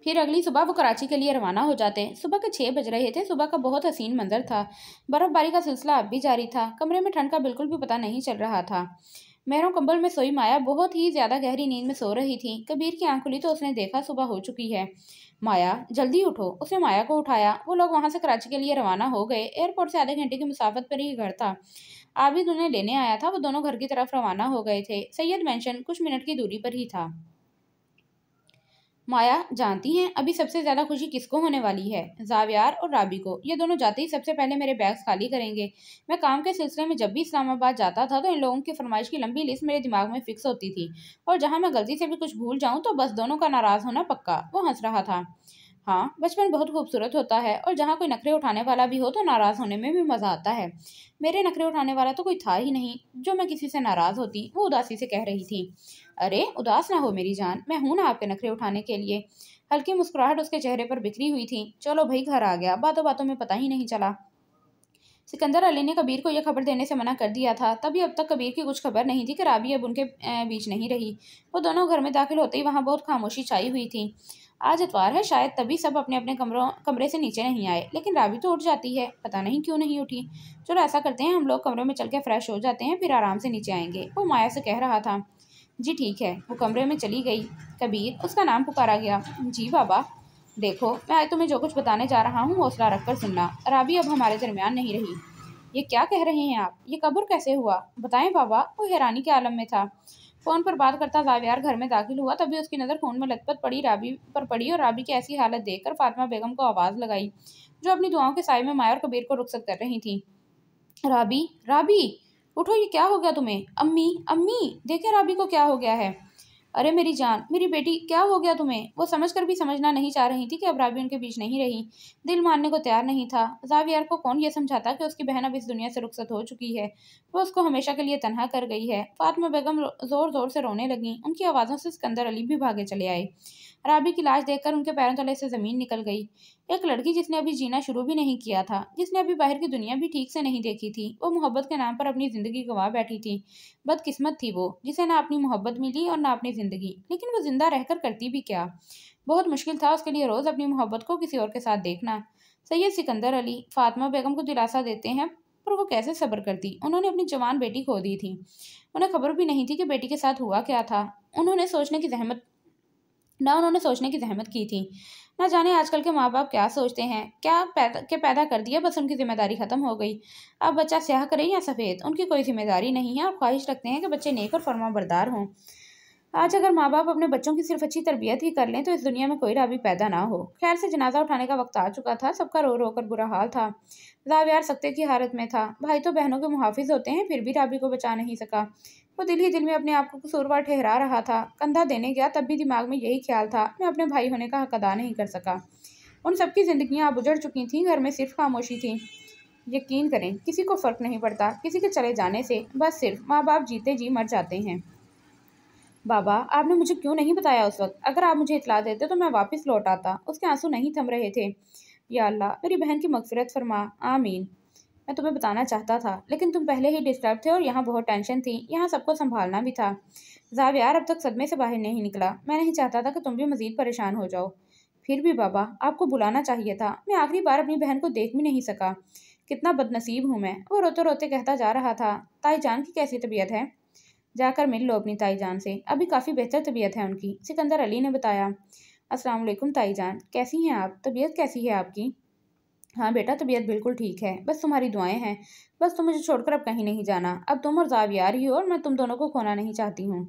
फिर अगली सुबह वो कराची के लिए रवाना हो जाते। सुबह के 6 बज रहे थे। सुबह का बहुत हसीन मंजर था। बर्फबारी का सिलसिला अब भी जारी था। कमरे में ठंड का बिल्कुल भी पता नहीं चल रहा था। महरों कंबल में सोई माया बहुत ही ज्यादा गहरी नींद में सो रही थी। कबीर की आंख खुली तो उसने देखा सुबह हो चुकी है। माया, जल्दी उठो। उसने माया को उठाया। वो लोग वहां से कराची के लिए रवाना हो गए। एयरपोर्ट से आधे घंटे की मुसाफत पर ही घर था। आबिद उन्हें लेने आया था। वो दोनों घर की तरफ रवाना हो गए थे। सैयद मेंशन कुछ मिनट की दूरी पर ही था। माया, जानती हैं अभी सबसे ज्यादा खुशी किसको होने वाली है? जावियार और राबी को। ये दोनों जाते ही सबसे पहले मेरे बैग्स खाली करेंगे। मैं काम के सिलसिले में जब भी इस्लामाबाद जाता था तो इन लोगों की फरमाइश की लंबी लिस्ट मेरे दिमाग में फिक्स होती थी, और जहां मैं गलती से भी कुछ भूल जाऊं तो बस दोनों का नाराज होना पक्का। वो हंस रहा था। हाँ, बचपन बहुत खूबसूरत होता है, और जहाँ कोई नखरे उठाने वाला भी हो तो नाराज होने में भी मजा आता है। मेरे नखरे उठाने वाला तो कोई था ही नहीं। जो मैं किसी से नाराज होती, वो उदासी से कह रही थी। अरे उदास ना हो मेरी जान, मैं हूं ना आपके नखरे उठाने के लिए। हल्की मुस्कुराहट उसके चेहरे पर बिखरी हुई थी। चलो भाई, घर आ गया। बातों बातों में पता ही नहीं चला। सिकंदर अली ने कबीर को यह खबर देने से मना कर दिया था। तभी अब तक कबीर की कुछ खबर नहीं थी कि राबी अब उनके बीच नहीं रही। वो दोनों घर में दाखिल होते ही वहां बहुत खामोशी छाई हुई थी। आज इतवार है, शायद तभी सब अपने अपने कमरे से नीचे नहीं आए। लेकिन राबी तो उठ जाती है, पता नहीं क्यों नहीं उठी। चलो ऐसा करते हैं, हम लोग कमरे में चल के फ्रेश हो जाते हैं, फिर आराम से नीचे आएंगे। वो माया से कह रहा था। जी ठीक है। वो कमरे में चली गई। कबीर, उसका नाम पुकारा गया। जी बाबा। देखो, मैं आज तुम्हें जो कुछ बताने जा रहा हूँ हौसला रखकर सुनना। राबी अब हमारे दरमियान नहीं रही। ये क्या कह रहे हैं आप? ये कब्र कैसे हुआ? बताएं बाबा। वो हैरानी के आलम में था। फोन पर बात करता जावियार घर में दाखिल हुआ। तभी उसकी नज़र फोन में लथपथ पड़ी राबी पर पड़ी, और राबी की ऐसी हालत देखकर फातिमा बेगम को आवाज़ लगाई, जो अपनी दुआओं के साए में माया और कबीर को रुखसत कर रही थी। राबी, राबी, उठो, ये क्या हो गया तुम्हें? अम्मी, अम्मी, देखे राबी को क्या हो गया है। अरे मेरी जान, मेरी बेटी, क्या हो गया तुम्हें? वो समझकर भी समझना नहीं चाह रही थी कि अब राबी उनके बीच नहीं रही। दिल मानने को तैयार नहीं था। जावियर को कौन ये समझाता कि उसकी बहन अब इस दुनिया से रुखसत हो चुकी है। वो उसको हमेशा के लिए तन्हा कर गई है। फातिमा बेगम जोर जोर से रोने लगी। उनकी आवाज़ों से सिकंदर अली भी भागे चले आए। राबी की लाश देखकर उनके पैरों तले से जमीन निकल गई। एक लड़की जिसने अभी जीना शुरू भी नहीं किया था, जिसने अभी बाहर की दुनिया भी ठीक से नहीं देखी थी, वो मोहब्बत के नाम पर अपनी जिंदगी गंवा बैठी थी। बदकिस्मत थी वो, जिसे ना अपनी मोहब्बत मिली और ना अपनी जिंदगी। लेकिन वो जिंदा रहकर करती भी क्या? बहुत मुश्किल था उसके लिए रोज अपनी मोहब्बत को किसी और के साथ देखना। सैयद सिकंदर अली फातिमा बेगम को दिलासा देते हैं, पर वो कैसे सब्र करती? उन्होंने अपनी जवान बेटी खो दी थी। उन्हें खबर भी नहीं थी कि बेटी के साथ हुआ क्या था। उन्होंने सोचने की जहमत ना उन्होंने सोचने की जहमत की थी। ना जाने आजकल के माँ बाप क्या सोचते हैं। क्या पैदा कर दिया, बस उनकी जिम्मेदारी खत्म हो गई। अब बच्चा स्याह करे या सफ़ेद, उनकी कोई जिम्मेदारी नहीं है, और ख्वाहिश रखते हैं कि बच्चे नेक और फर्माबरदार हों। आज अगर माँ बाप अपने बच्चों की सिर्फ अच्छी तरबियत ही कर लें तो इस दुनिया में कोई राबी पैदा ना हो। खैर से जनाजा उठाने का वक्त आ चुका था। सबका रो रो कर बुरा हाल था। जावियार सख्ते की हालत में था। भाई तो बहनों के मुहाफिज होते हैं, फिर भी राबी को बचा नहीं सका। वो दिल ही दिल में अपने आप को कसूरवार ठहरा रहा था। कंधा देने गया तब भी दिमाग में यही ख्याल था, मैं अपने भाई होने का हक अदा नहीं कर सका। उन सबकी जिंदगियां अब उजड़ चुकी थीं। घर में सिर्फ खामोशी थी। यकीन करें, किसी को फर्क नहीं पड़ता किसी के चले जाने से। बस सिर्फ माँ बाप जीते जी मर जाते हैं। बाबा, आपने मुझे क्यों नहीं बताया उस वक्त? अगर आप मुझे इतला देते तो मैं वापस लौट आता। उसके आंसू नहीं थम रहे थे। या अल्लाह, मेरी बहन की मगफिरत फरमा। आमीन। मैं तुम्हें बताना चाहता था, लेकिन तुम पहले ही डिस्टर्ब थे और यहाँ बहुत टेंशन थी। यहाँ सबको संभालना भी था। जावियार अब तक सदमे से बाहर नहीं निकला। मैं नहीं चाहता था कि तुम भी मजीद परेशान हो जाओ। फिर भी बाबा, आपको बुलाना चाहिए था। मैं आखिरी बार अपनी बहन को देख भी नहीं सका। कितना बदनसीब हूँ मैं। वो रोते रोते कहता जा रहा था। ताईजान की कैसी तबीयत है? जाकर मिल लो अपनी ताईजान से, अभी काफ़ी बेहतर तबीयत है उनकी, सिकंदर अली ने बताया। अस्सलाम वालेकुम ताईजान, कैसी हैं आप? तबीयत कैसी है आपकी? हाँ बेटा, तबीयत बिल्कुल ठीक है, बस तुम्हारी दुआएं हैं। बस तुम मुझे छोड़कर अब कहीं नहीं जाना। अब तुम और जावियार ही हो और मैं तुम दोनों को खोना नहीं चाहती हूँ।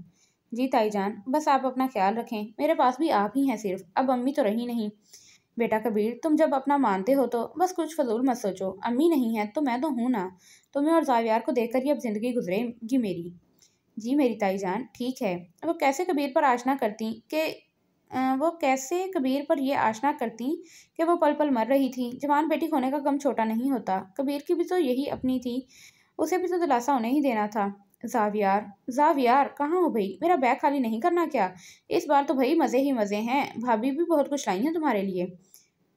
जी ताईजान, बस आप अपना ख्याल रखें, मेरे पास भी आप ही हैं सिर्फ, अब अम्मी तो रही नहीं। बेटा कबीर, तुम जब अपना मानते हो तो बस कुछ फजूल मत सोचो। अम्मी नहीं है तो मैं तो हूँ ना। तुम्हें और जावियार को देखकर ही अब जिंदगी गुजरेगी मेरी। जी मेरी ताईजान, ठीक है। वो कैसे कबीर पर आशना करती कि वो कैसे कबीर पर ये आशना करती कि वो पल पल मर रही थी। जवान बेटी खोने का गम छोटा नहीं होता। कबीर की भी तो यही अपनी थी, उसे भी तो दिलासा उन्हें ही देना था। जावियार, जावियार कहाँ हो भाई? मेरा बैग खाली नहीं करना क्या? इस बार तो भाई मज़े ही मज़े हैं, भाभी भी बहुत कुछ लाई हैं तुम्हारे लिए।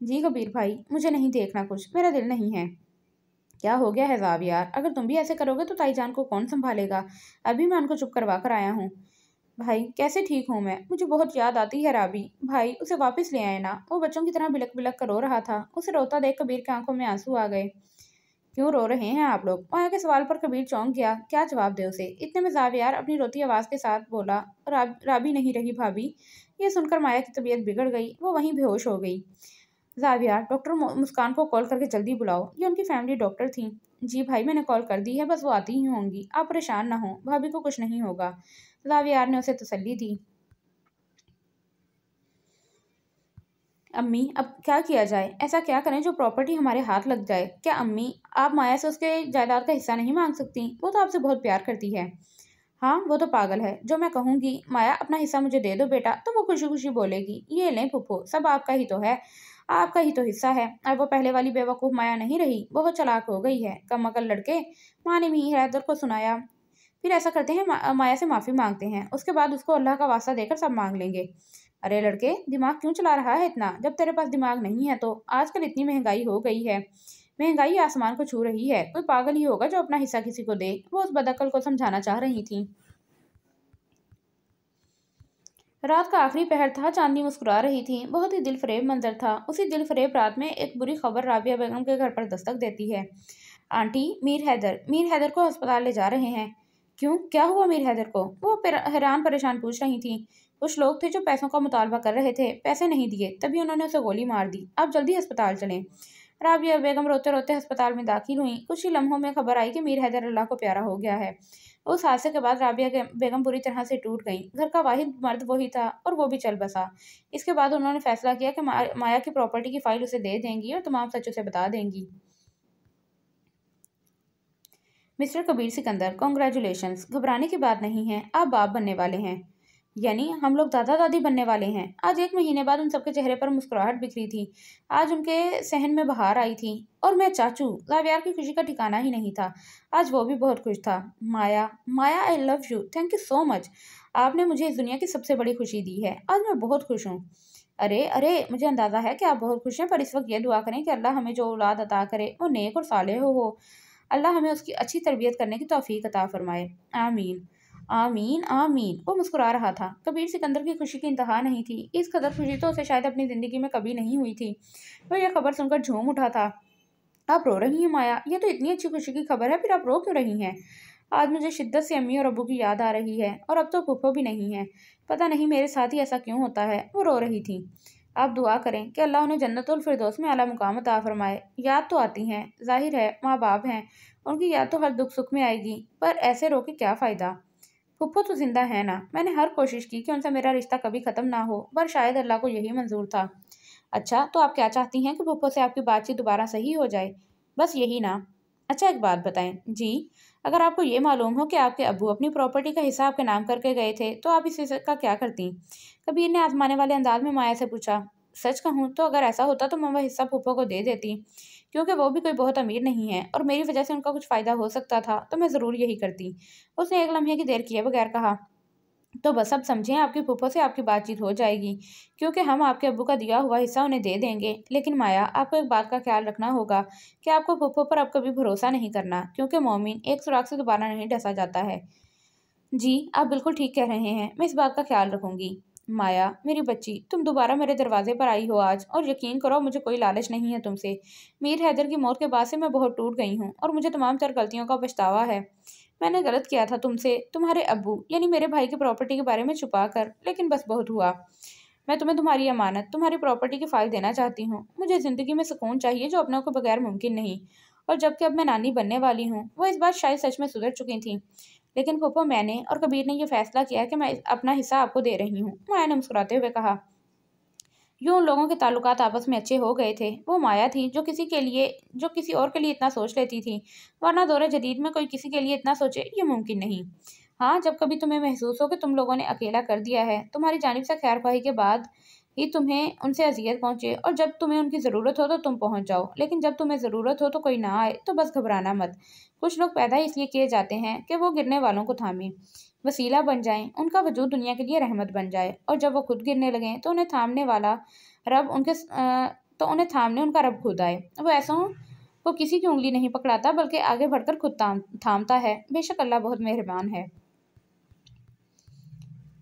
जी कबीर भाई, मुझे नहीं देखना कुछ, मेरा दिल नहीं है। क्या हो गया है जावियार? अगर तुम भी ऐसे करोगे तो ताईजान को कौन संभालेगा? अभी मैं उनको चुप करवा कर आया हूँ। भाई कैसे ठीक हूँ मैं? मुझे बहुत याद आती है राबी। भाई उसे वापस ले आए ना, वो बच्चों की तरह बिलक बिलक कर रो रहा था। उसे रोता देख कबीर की आंखों में आंसू आ गए। क्यों रो रहे हैं आप लोग? माया के सवाल पर कबीर चौंक गया, क्या जवाब दे उसे। इतने में जावियार अपनी रोती आवाज के साथ बोला, राबी नहीं रही भाभी। ये सुनकर माया की तबीयत बिगड़ गई, वो वहीं बेहोश हो गई। जावियार, डॉक्टर मुस्कान को कॉल करके जल्दी बुलाओ, ये उनकी फैमिली डॉक्टर थी। जी भाई, मैंने कॉल कर दी है, बस वो आती ही होंगी, आप परेशान ना हो, भाभी को कुछ नहीं होगा। जावियार ने उसे तसल्ली दी। अम्मी, अब क्या किया जाए? ऐसा क्या करें जो प्रॉपर्टी हमारे हाथ लग जाए? क्या अम्मी, आप माया से उसके जायदाद का हिस्सा नहीं मांग सकती? वो तो आपसे बहुत प्यार करती है। हाँ, वो तो पागल है। जो मैं कहूँगी, माया अपना हिस्सा मुझे दे दो बेटा, तो वो खुशी खुशी बोलेगी, ये लें फूफो, सब आपका ही तो है, आपका ही तो हिस्सा है। अब वो पहले वाली बेवकूफ़ माया नहीं रही, बहुत चालाक हो गई है। कम अकल लड़के। माँ ने मीर हैदर को सुनाया। फिर ऐसा करते हैं, माया से माफ़ी मांगते हैं, उसके बाद उसको अल्लाह का वास्ता देकर सब मांग लेंगे। अरे लड़के, दिमाग क्यों चला रहा है इतना? जब तेरे पास दिमाग नहीं है तो? आजकल इतनी महंगाई हो गई है, महंगाई आसमान को छू रही है, कोई पागल ही होगा जो अपना हिस्सा किसी को दे। वो उस बदअकल को समझाना चाह रही थी। रात का आखिरी पहर था, चांदनी मुस्कुरा रही थी, बहुत ही दिलफरेब मंजर था। उसी दिलफरेब रात में एक बुरी खबर राबिया बेगम के घर पर दस्तक देती है। आंटी, मीर हैदर को अस्पताल ले जा रहे हैं। क्यों, क्या हुआ मीर हैदर को? वो हैरान परेशान पूछ रही थी। कुछ लोग थे जो पैसों का मुतालबा कर रहे थे, पैसे नहीं दिए, तभी उन्होंने उसे गोली मार दी। आप जल्दी अस्पताल चलें। राबिया बेगम रोते रोते अस्पताल में दाखिल हुई। कुछ ही लम्हों में खबर आई कि मीर हैदर अल्लाह को प्यारा हो गया है। उस हादसे के बाद बेगम बुरी तरह से टूट गईं। घर का वाहिद मर्द वही था और वो भी चल बसा। इसके बाद उन्होंने फैसला किया कि माया की प्रॉपर्टी की फाइल उसे दे देंगी और तमाम सच उसे बता देंगी। Mister Kabir Sikandar, congratulations. घबराने की बात नहीं है, आप बाप बनने वाले हैं। यानी हम लोग दादा दादी बनने वाले हैं। आज 1 महीने बाद उन सबके चेहरे पर मुस्कुराहट बिखरी थी। आज उनके सहन में बहार आई थी। और मैं चाचू, जावियार की खुशी का ठिकाना ही नहीं था। आज वो भी बहुत खुश था। Maya, Maya, I love you, thank you so much. आपने मुझे इस दुनिया की सबसे बड़ी खुशी दी है। आज मैं बहुत खुश हूँ। अरे अरे, मुझे अंदाजा है कि आप बहुत खुश हैं, पर इस वक्त ये दुआ करें कि अल्लाह हमें जो औलाद अता करे वो नेक और सालेह हो। अल्लाह हमें उसकी अच्छी तरबियत करने की तौफीक अता फरमाए। आमीन, आमीन, आमीन। वो मुस्कुरा रहा था। कबीर सिकंदर की खुशी की इंतहा नहीं थी। इस कदर खुशी तो उसे शायद अपनी ज़िंदगी में कभी नहीं हुई थी। वो यह खबर सुनकर झूम उठा था। आप रो रही हैं माया? ये तो इतनी अच्छी खुशी की खबर है, फिर आप रो क्यों रही हैं? आज मुझे शिद्दत से अम्मी और अब्बू की याद आ रही है, और अब तो फूफो भी नहीं है। पता नहीं मेरे साथ ही ऐसा क्यों होता है। वो रो रही थी। आप दुआ करें कि अल्लाह उन्हें जन्नतुल फिरदौस में आला मुकाम अता फरमाए। याद तो आती हैं, जाहिर है माँ बाप हैं, उनकी याद तो हर दुख सुख में आएगी, पर ऐसे रो के क्या फ़ायदा? फूफो तो जिंदा है ना। मैंने हर कोशिश की कि उनसे मेरा रिश्ता कभी ख़त्म ना हो, पर शायद अल्लाह को यही मंजूर था। अच्छा, तो आप क्या चाहती हैं कि फूफो से आपकी बातचीत दोबारा सही हो जाए? बस यही ना? अच्छा एक बात बताएं जी, अगर आपको ये मालूम हो कि आपके अब्बू अपनी प्रॉपर्टी का हिस्सा आपके नाम करके गए थे, तो आप इस हिस्से का क्या करती? कबीर ने आजमाने वाले अंदाज में माया से पूछा। सच कहूँ तो अगर ऐसा होता तो मैं वह हिस्सा फूफो को दे देती, क्योंकि वो भी कोई बहुत अमीर नहीं है और मेरी वजह से उनका कुछ फ़ायदा हो सकता था, तो मैं ज़रूर यही करती। उसने एक लम्हे की देर किए बगैर कहा। तो बस अब समझें, आपकी फूफो से आपकी बातचीत हो जाएगी, क्योंकि हम आपके अब्बू का दिया हुआ हिस्सा उन्हें दे देंगे। लेकिन माया, आपको एक बात का ख्याल रखना होगा कि आपको फूफो पर अब कभी भरोसा नहीं करना, क्योंकि मोमिन एक सुराख से दोबारा नहीं डसा जाता है। जी, आप बिल्कुल ठीक कह रहे हैं, मैं इस बात का ख्याल रखूंगी। माया मेरी बच्ची, तुम दोबारा मेरे दरवाजे पर आई हो आज, और यकीन करो मुझे कोई लालच नहीं है तुमसे। मीर हैदर की मौत के बाद से मैं बहुत टूट गई हूँ और मुझे तमाम तर गलतियों का पछतावा है। मैंने गलत किया था तुमसे, तुम्हारे अब्बू यानी मेरे भाई की प्रॉपर्टी के बारे में छुपा कर, लेकिन बस बहुत हुआ। मैं तुम्हें तुम्हारी अमानत, तुम्हारी प्रॉपर्टी के फाइल देना चाहती हूँ। मुझे ज़िंदगी में सुकून चाहिए जो अपनों के बगैर मुमकिन नहीं। और जबकि अब मैं नानी बनने वाली हूँ, वो इस बात शायद सच में सुधर चुकी थी। लेकिन फूफो, मैंने और कबीर ने यह फैसला किया कि मैं अपना हिस्सा आपको दे रही हूँ। माया ने मुस्कुराते हुए कहा। यूं उन लोगों के ताल्लुकात आपस में अच्छे हो गए थे। वो माया थी जो किसी और के लिए इतना सोच लेती थी, वरना दौरे जदीद में कोई किसी के लिए इतना सोचे ये मुमकिन नहीं। हाँ, जब कभी तुम्हें महसूस हो कि तुम लोगों ने अकेला कर दिया है, तुम्हारी जानिब से खैरख्वाही के बाद ही तुम्हें उनसे अजियत पहुंचे, और जब तुम्हें उनकी ज़रूरत हो तो तुम पहुंच जाओ, लेकिन जब तुम्हें ज़रूरत हो तो कोई ना आए तो बस घबराना मत। कुछ लोग पैदा ही इसलिए किए जाते हैं कि वो गिरने वालों को थामें, वसीला बन जाएं, उनका वजूद दुनिया के लिए रहमत बन जाए, और जब वो खुद गिरने लगें तो उन्हें थामने उनका रब खुद आए। वो ऐसों को किसी की उंगली नहीं पकड़ाता, बल्कि आगे बढ़कर खुद थामता है। बेशक अल्लाह बहुत मेहरबान है।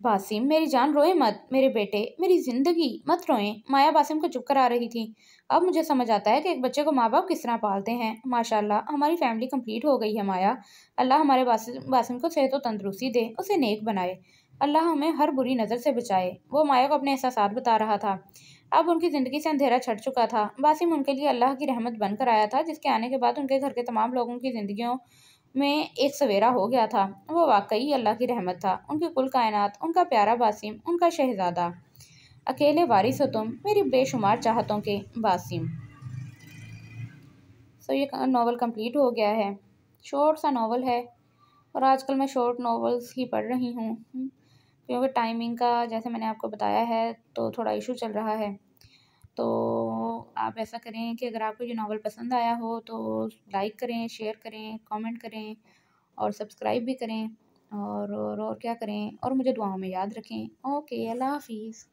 बासिम मेरी जान, रोए मत मेरे बेटे, मेरी जिंदगी, मत रोएं। माया बासिम को चुप करा रही थी। अब मुझे समझ आता है कि एक बच्चे को माँ बाप किस तरह पालते हैं। माशाल्लाह हमारी फैमिली कंप्लीट हो गई है माया। अल्लाह हमारे बासिम को सेहत और तंदुरुस्ती दे, उसे नेक बनाए। अल्लाह हमें हर बुरी नज़र से बचाए। वो माया को अपने एहसासात बता रहा था। अब उनकी ज़िंदगी से अंधेरा छट चुका था। बासिम उनके लिए अल्लाह की रहमत बनकर आया था, जिसके आने के बाद उनके घर के तमाम लोगों की ज़िंदगियों में एक सवेरा हो गया था। वो वाकई अल्लाह की रहमत था। उनकी कुल कायनात, उनका प्यारा बासिम, उनका शहजादा। अकेले वारिस हो तुम मेरी बेशुमार चाहतों के बासिम। सो ये नावल कंप्लीट हो गया है। शॉर्ट सा नावल है, और आजकल मैं शॉर्ट नावल्स ही पढ़ रही हूँ, क्योंकि टाइमिंग का जैसे मैंने आपको बताया है तो थोड़ा इशू चल रहा है। तो आप ऐसा करें कि अगर आपको ये नावल पसंद आया हो तो लाइक करें, शेयर करें, कमेंट करें, और सब्सक्राइब भी करें, और क्या करें, और मुझे दुआओं में याद रखें। ओके, अल्लाह हाफिज़।